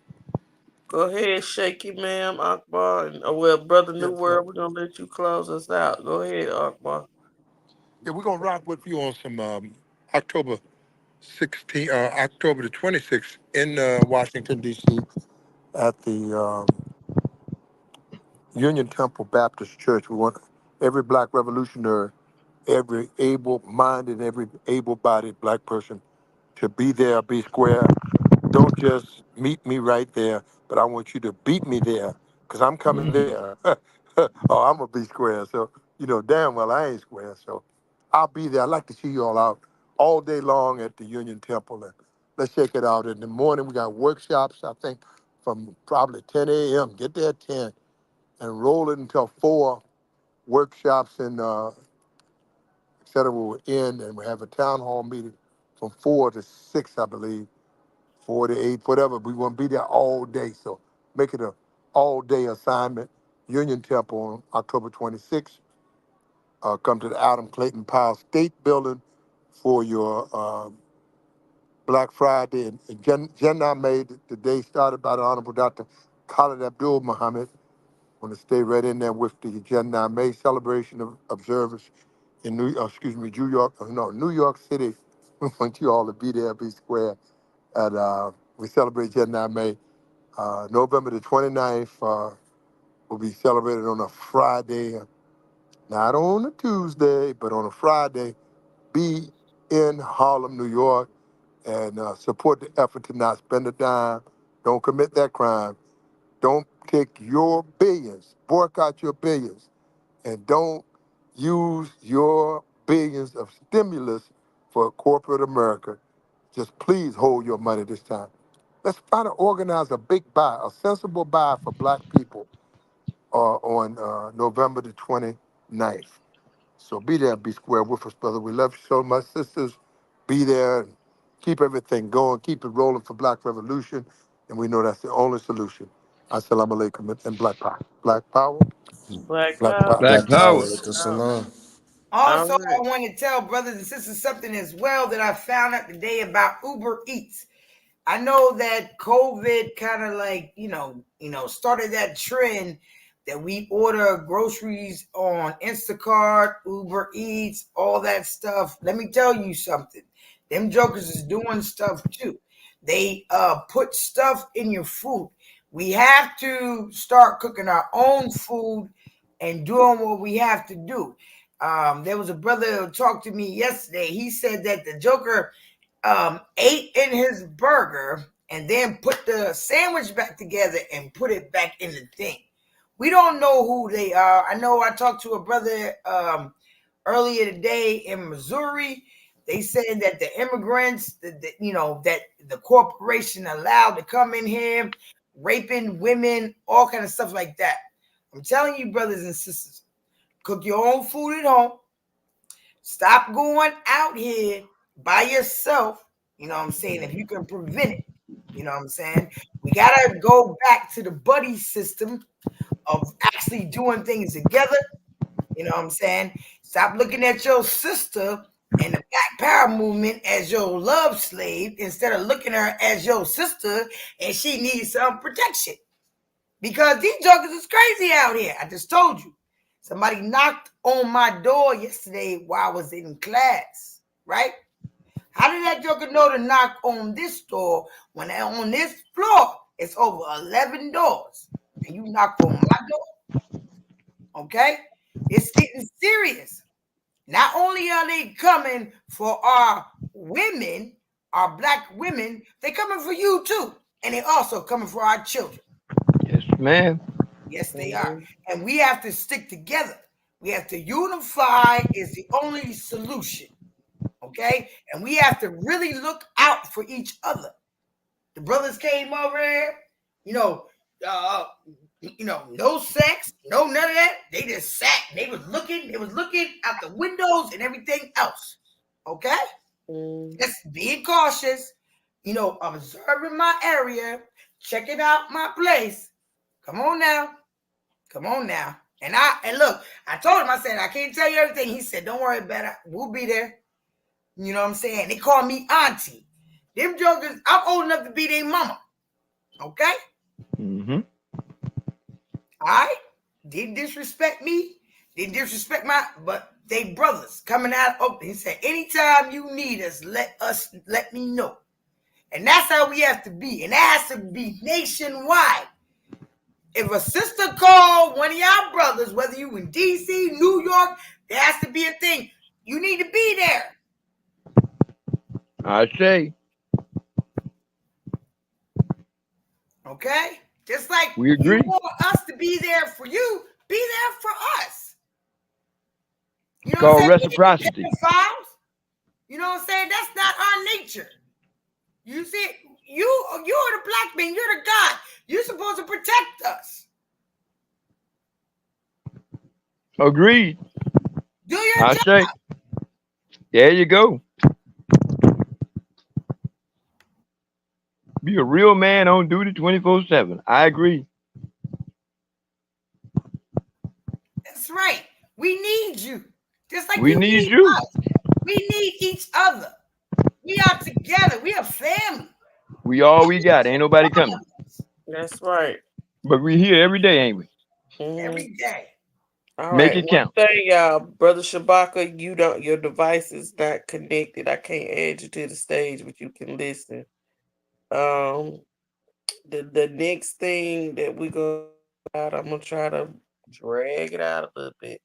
S1: go ahead, Shaky Ma'am, Akbar, and well, Brother New
S6: Yes, sir.
S1: World, we're gonna let you close us out. Go ahead, Akbar.
S6: Yeah, we're gonna rock with you on some October 16th, October the 26th in Washington D.C. at the Union Temple Baptist Church. We want every black revolutionary, every able-minded, every able-bodied black person to be there, be square. Don't just meet me right there, but I want you to beat me there, because I'm coming there. Oh, I'm gonna be square. So damn well I ain't square. So I'll be there. I'd like to see you all out all day long at the Union Temple, and let's check it out. In the morning we got workshops. I think from probably 10 a.m. Get there at 10 and roll it until 4. Workshops and et cetera will end, and we have a town hall meeting from 4 to 6, I believe. 48, whatever. We want to be there all day. So make it a all day assignment. Union Temple on October 26th. Come to the Adam Clayton Powell State Building for your Black Friday, and Jannah made the day started by the Honorable Dr. Khalid Abdul Muhammad. Want to stay right in there with the Jannah May celebration of observers in New York City. We want you all to be there, be square, and we celebrate Jannah May. November the 29th will be celebrated on a Friday, not on a Tuesday, but on a Friday. Be in Harlem, New York, and support the effort to not spend a dime. Don't commit that crime. Don't take your billions, boycott your billions, and don't use your billions of stimulus for corporate America. Just please hold your money this time. Let's try to organize a big buy, a sensible buy for black people on November the 29th. So be there, be square with us, brother. We love you so much, sisters. Be there and keep everything going, keep it rolling for Black Revolution. And we know that's the only solution. Assalamu alaikum and Black Power. Black Power,
S1: Black
S6: Black
S1: power.
S6: Power.
S5: Black
S2: Black Power,
S5: Power.
S2: alaikum salam.
S1: All
S7: Also,
S1: right.
S7: I want to tell brothers and sisters something as well that I found out today about Uber Eats. I know that COVID kind of like, started that trend that we order groceries on Instacart, Uber Eats, all that stuff. Let me tell you something. Them jokers is doing stuff too. They put stuff in your food. We have to start cooking our own food and doing what we have to do. There was a brother who talked to me yesterday. He said that the joker ate in his burger and then put the sandwich back together and put it back in the thing. We don't know who they are. I know I talked to a brother earlier today in Missouri. They said that the immigrants, that the corporation allowed to come in here, raping women, all kind of stuff like that. I'm telling you, brothers and sisters, cook your own food at home. Stop going out here by yourself. You know what I'm saying? If you can prevent it, you know what I'm saying? We got to go back to the buddy system of actually doing things together. You know what I'm saying? Stop looking at your sister and the Black Power movement as your love slave instead of looking at her as your sister and she needs some protection. Because these jokers is crazy out here. I just told you. Somebody knocked on my door yesterday while I was in class, right? How did that joker know to knock on this door when on this floor it's over 11 doors and you knock on my door? Okay? It's getting serious. Not only are they coming for our women, our black women, they're coming for you too. And they're also coming for our children.
S5: Yes, ma'am.
S7: Yes, they are. And we have to stick together. We have to unify is the only solution. Okay? And we have to really look out for each other. The brothers came over here, no sex, no none of that. They just sat. They was looking out the windows and everything else. Okay? Just being cautious, observing my area, checking out my place. Come on now. And look, I told him, I said, I can't tell you everything. He said, don't worry about it. We'll be there. You know what I'm saying? They call me auntie. Them jokers, I'm old enough to be their mama. Okay?
S5: Mm-hmm.
S7: All right? They disrespect me. They disrespect but they brothers coming out open. He said, anytime you need us, let me know. And that's how we have to be. And that has to be nationwide. If a sister called one of y'all brothers, whether you in D.C., New York, there has to be a thing. You need to be there.
S5: I say.
S7: Okay? Just like
S5: We agree.
S7: you want us to be there for you, be there for us. You know
S5: Called
S7: what I'm saying?
S5: reciprocity.
S7: Files, you know what I'm saying? That's not our nature. You see, you're the black man, you're the God. You're supposed to protect us.
S5: Agreed.
S7: Do your
S5: I
S7: job.
S5: say. There you go. Be a real man on duty 24/7. I agree.
S7: That's right. We need you. Just like
S5: We
S7: you
S5: need
S7: need
S5: you.
S7: us. We need each other. We are together. We are family.
S5: We all we got. Ain't nobody
S7: All
S5: coming.
S7: of us.
S1: That's right.
S5: But we here every day, ain't we?
S1: Mhm.
S7: Every day.
S1: All
S5: Make
S1: right.
S5: it
S1: One
S5: count.
S1: thing, y'all, brother Shabaka, your device is not connected. I can't add you to the stage, but you can listen. Um, the next thing that we're gonna I'm gonna try to drag it out a little bit,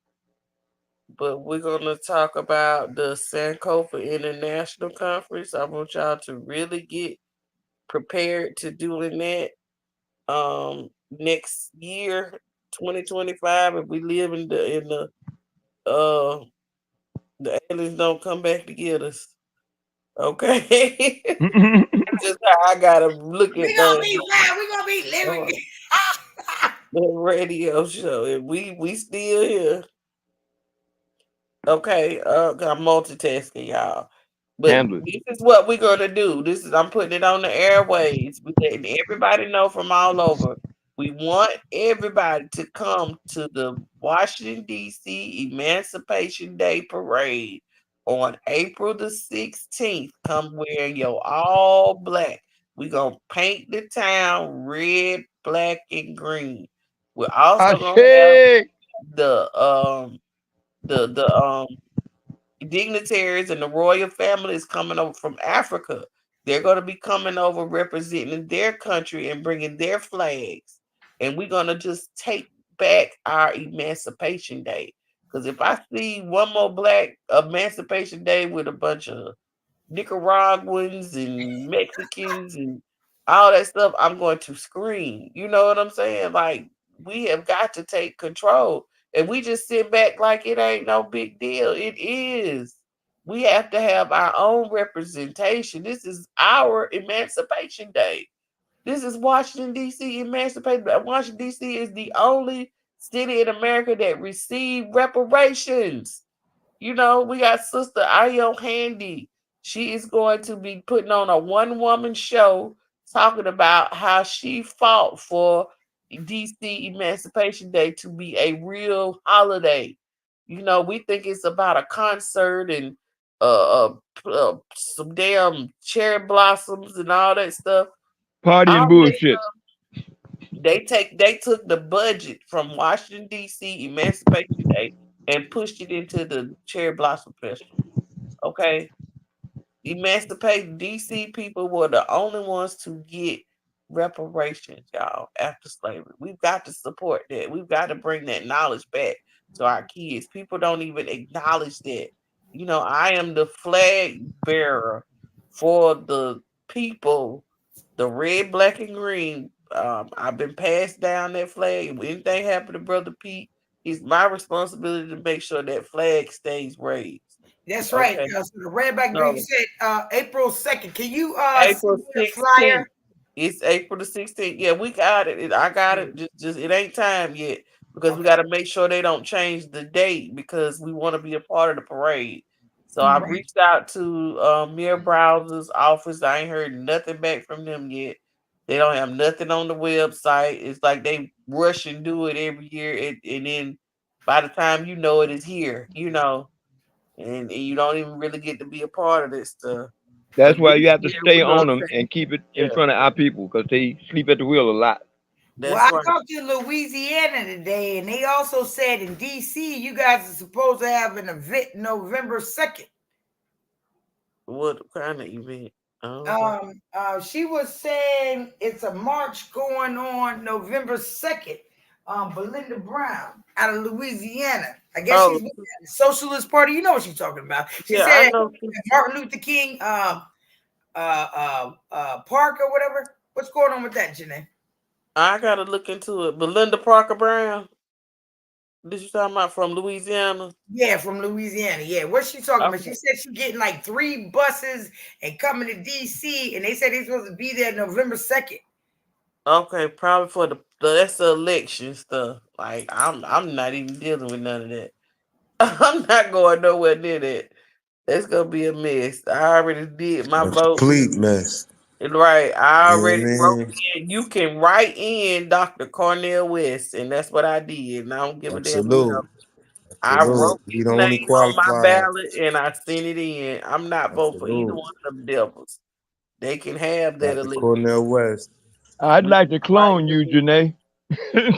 S1: but we're gonna talk about the Sankofa International Conference. I want y'all to really get prepared to doing that. Next year, 2025, if we live uh the aliens don't come back to get us. Okay. That's just how I gotta look
S7: We
S1: at
S7: gonna
S1: things.
S7: be fine. We gonna be living.
S1: Uh, the radio show. And we still here. Okay, I'm multitasking, y'all. But
S5: Handle it.
S1: this is what we're gonna do. I'm putting it on the airways. We're letting everybody know from all over. We want everybody to come to the Washington D.C. Emancipation Day Parade on April the 16th. Come wearing your all black. We're gonna paint the town red, black, and green. We're
S5: I
S1: also gonna have
S5: say,
S1: the the dignitaries and the royal family is coming over from Africa. They're going to be coming over representing their country and bringing their flags. And we're going to just take back our Emancipation Day. Because if I see one more black Emancipation Day with a bunch of Nicaraguans and Mexicans and all that stuff, I'm going to scream. You know what I'm saying? Like, we have got to take control. And we just sit back like it ain't no big deal. It is. We have to have our own representation. This is our Emancipation Day. This is Washington, D.C. Emancipation. Washington, D.C. is the only city in America that received reparations. You know, we got Sister Ayo Handy. She is going to be putting on a one-woman show talking about how she fought for DC Emancipation Day to be a real holiday. You know, we think it's about a concert and some damn cherry blossoms and all that stuff.
S5: party and
S1: All that
S5: bullshit.
S1: they took the budget from Washington D.C. Emancipation Day and pushed it into the Cherry Blossom Festival. Okay, emancipated DC people were the only ones to get reparations, y'all, after slavery. We've got to support that. We've got to bring that knowledge back to our kids. People don't even acknowledge that. You know, I am the flag bearer for the people, the red, black, and green. I've been passed down that flag. If anything happened to Brother Pete, it's my responsibility to make sure that flag stays raised.
S7: That's right.
S1: Okay.
S7: So the red back green. You
S1: So
S7: said April 2nd. Can you
S1: April
S7: send me a
S1: 16th.
S7: flyer?
S1: It's April the 16th. Yeah, we got it. I got it. Just it ain't time yet because we
S7: Okay.
S1: got to make sure they don't change the date because we want to be a part of the parade. So I've
S7: Right.
S1: reached out to Mayor Browser's office. I ain't heard nothing back from them yet. They don't have nothing on the website. It's like they rush and do it every year, and then by the time you know it is here, and you don't even really get to be a part of this stuff.
S5: That's
S1: But
S5: why
S1: this
S5: you have to
S1: year
S5: stay
S1: we're gonna
S5: on them
S1: take,
S5: and keep it in
S1: yeah,
S5: front of our people because they sleep at the wheel a lot.
S7: Well,
S1: that's
S7: I
S1: right.
S7: talked to Louisiana today, and they also said in DC, you guys are supposed to have an event November 2nd.
S1: What kind of event? I don't know.
S7: She was saying it's a march going on November 2nd. Belinda Brown out of Louisiana. I guess
S1: Oh,
S7: she's with the Socialist Party. You know what she's talking about. She
S1: yeah, I
S7: said
S1: know.
S7: Martin Luther King Park or whatever. What's going on with that, Janae?
S1: I gotta look into it. Belinda Parker Brown. This you talking about from Louisiana?
S7: Yeah, from Louisiana. Yeah, what's she talking about?
S1: Okay.
S7: She said she getting like 3 buses and coming to DC, and they said they're supposed to be there November 2nd.
S1: Okay, probably for that's the election stuff. Like I'm not even dealing with none of that. I'm not going nowhere near that. That's gonna be a mess. I already did my
S2: A
S1: vote.
S2: complete mess.
S1: Right. I
S2: You know what
S1: already wrote
S2: I mean?
S1: in. You can write in Dr. Cornel West, and that's what I did. And I don't give a damn,
S2: Absolute.
S1: I
S2: Absolute.
S1: wrote
S2: He
S1: his
S2: the only
S1: name on my
S2: qualified.
S1: ballot and I sent it in. I'm not voting for either
S2: Absolute.
S1: one of them devils. They can have that
S2: Dr.
S1: election.
S2: Cornell West.
S5: I'd
S1: We
S5: like to
S1: can fight
S5: clone you,
S1: for it.
S5: Janae.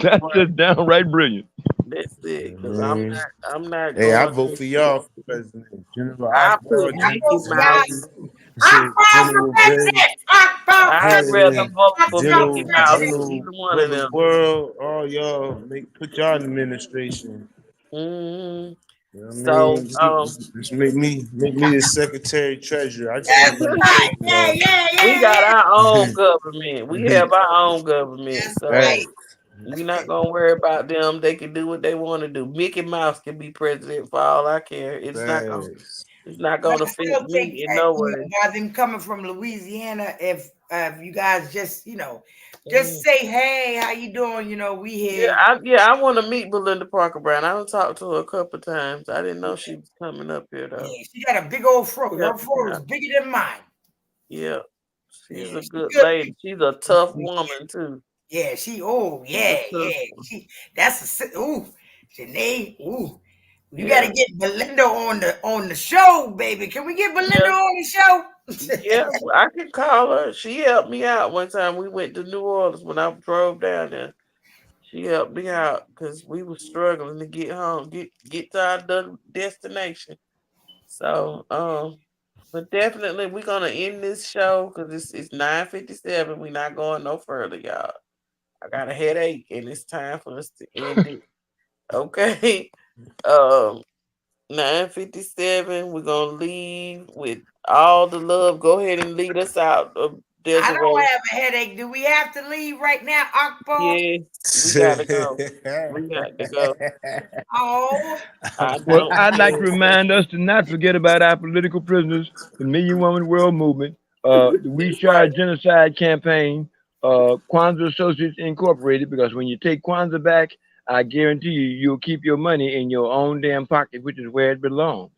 S5: That's
S1: Right.
S5: just downright brilliant.
S1: That's it. Cause
S2: Man.
S1: I'm not
S2: Hey, I
S1: going
S2: vote for y'all for president. General
S1: I put
S2: Oswald,
S7: I
S1: Mickey
S7: vote
S2: General
S7: for y'all.
S1: Mouse.
S2: Kelly,
S7: I vote for
S2: General Bay,
S7: president. I vote for
S1: I'd rather
S7: president.
S1: vote
S7: I
S1: for
S7: vote
S1: Mickey
S7: for
S2: General,
S1: Mouse
S7: president.
S1: than
S2: General
S1: either one of
S2: Brother
S1: them.
S2: World, all y'all put y'all in administration.
S1: Mm-hmm.
S2: You know what I
S1: So
S2: mean? Just make me the secretary treasurer. I just want
S7: That's
S2: to be the
S7: right. Yeah,
S2: treasurer.
S7: yeah,
S1: we
S7: yeah,
S1: got our own
S2: Y'all.
S1: government. We have our own government.
S7: That's
S1: So
S7: right.
S2: Facts.
S1: we're not gonna worry about them. They can do what they want to do. Mickey Mouse can be president for all I care. It's not
S2: Facts.
S1: gonna
S7: But I
S1: affect
S7: still think
S1: me in
S7: that,
S1: no way.
S7: by them coming from Louisiana, if you guys just just
S1: Mm.
S7: say, hey, how you doing? We here.
S1: I want to meet Belinda Parker Brown. I don't talk to her a couple times. I didn't know she was coming up here though.
S7: Yeah, she got a big old fro.
S1: Help
S7: Her
S1: me
S7: fro is
S1: out.
S7: bigger than mine.
S1: Yeah,
S7: Yeah,
S1: she's a
S7: she
S1: good
S7: good.
S1: lady. She's a tough woman too.
S7: Yeah,
S1: She's a
S7: yeah,
S1: tough
S7: yeah.
S1: one.
S7: Ooh, Janae, ooh. You
S1: Yeah,
S7: gotta get Belinda on the show, baby. Can we get Belinda
S1: yeah,
S7: on the show?
S1: yeah. I can call her. She helped me out one time. We went to New Orleans when I drove down there. She helped me out because we were struggling to get home, get to our destination. So, but definitely we're gonna end this show because it's 9:57. We're not going no further, y'all. I got a headache and it's time for us to end it. Okay. Um, 9:57. We're gonna leave with all the love. Go ahead and lead us out of
S7: I don't
S1: Desiree.
S7: have a headache. Do we have to leave right now, Akbar?
S1: Yes, we gotta go. We got to go.
S7: Oh,
S1: I
S5: Well,
S1: don't
S5: I'd like to
S1: care.
S5: remind us to not forget about our political prisoners, the Million Woman World Movement, the We
S1: That's
S5: Share
S1: right.
S5: Genocide Campaign, Kwanzaa Associates Incorporated, because when you take Kwanzaa back, I guarantee you'll keep your money in your own damn pocket, which is where it belongs.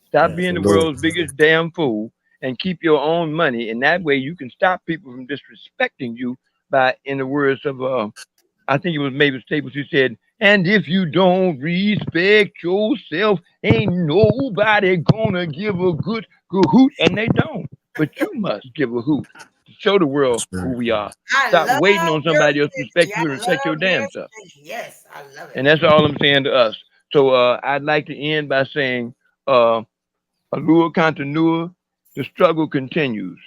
S5: Stop being the
S2: Absolute.
S5: world's biggest damn fool and keep your own money. And that way you can stop people from disrespecting you by, in the words of, I think it was Mavis Staples who said, and if you don't respect yourself, ain't nobody gonna give a good hoot, and they don't. But you must give a hoot to show the world who we are.
S7: I
S5: Stop waiting
S7: love
S5: on
S7: your
S5: somebody else to respect
S7: 50. I
S5: you and respect your
S7: love your
S5: damn self.
S7: 50. Yes, I love it.
S5: And that's all I'm saying to us. So I'd like to end by saying, Alua Continua, the struggle continues.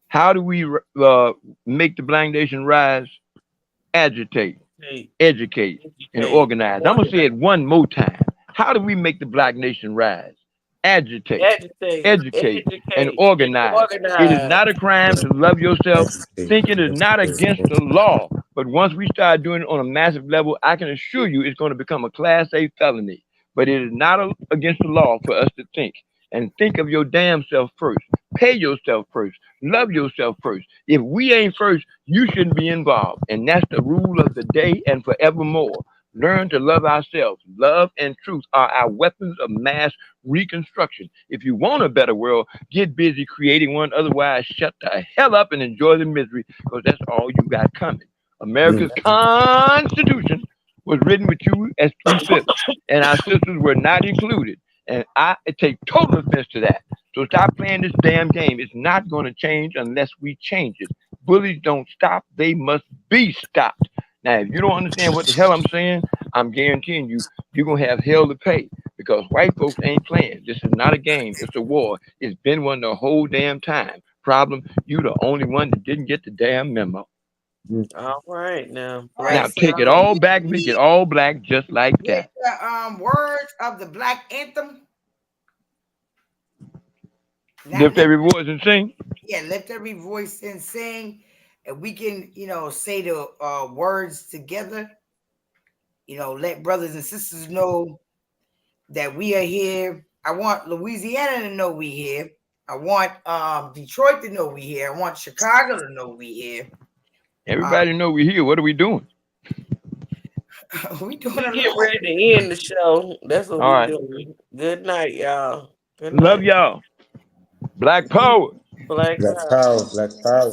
S5: How do we make the Black Nation rise? Agitate,
S1: Hey,
S5: educate, and
S1: educate,
S5: organize. I'm gonna say
S1: organize,
S5: it one more time. How do we make the Black Nation rise? Agitate,
S1: agitate,
S5: educate, and
S1: educate, and
S5: organize. It is
S1: organize.
S5: not a crime to love yourself.
S2: Educate.
S5: Think it is not against the law. But once we start doing it on a massive level, I can assure you it's going to become a Class A felony. But it is not against the law for us to think. And think of your damn self first. Pay yourself first. Love yourself first. If we ain't first, you shouldn't be involved. And that's the rule of the day and forevermore. Learn to love ourselves. Love and truth are our weapons of mass reconstruction. If you want a better world, get busy creating one. Otherwise, shut the hell up and enjoy the misery because that's all you got coming. America's Constitution was written with you as three-fifths, and our sisters were not included. And I take total offense to that. So stop playing this damn game. It's not going to change unless we change it. Bullies don't stop. They must be stopped. Now, if you don't understand what the hell I'm saying, I'm guaranteeing you, you're going to have hell to pay because white folks ain't playing. This is not a game. It's a war. It's been one the whole damn time. Problem, you the only one that didn't get the damn memo.
S1: All right, now
S7: All right,
S5: Now
S1: bless
S7: so
S5: take it
S7: can
S1: up.
S5: all
S7: we
S5: back, make it
S7: please
S5: all black just like
S7: get
S5: that.
S7: the words of the Black anthem? Not
S5: Lift
S7: lift,
S5: every voice and sing.
S7: yeah, lift every voice and sing, and we can, say the words together. Let brothers and sisters know that we are here. I want Louisiana to know we here. I want Detroit to know we here. I want Chicago to know we here.
S5: Everybody know we here. What are we doing?
S7: We doing
S1: We
S7: a
S1: get
S7: lot.
S1: ready to end the show. That's what
S5: All
S1: we
S5: right.
S1: doing. Good night, y'all. Good
S5: Love
S1: night.
S5: y'all. Black power.
S1: Black
S2: Black
S1: power.
S2: power, black power.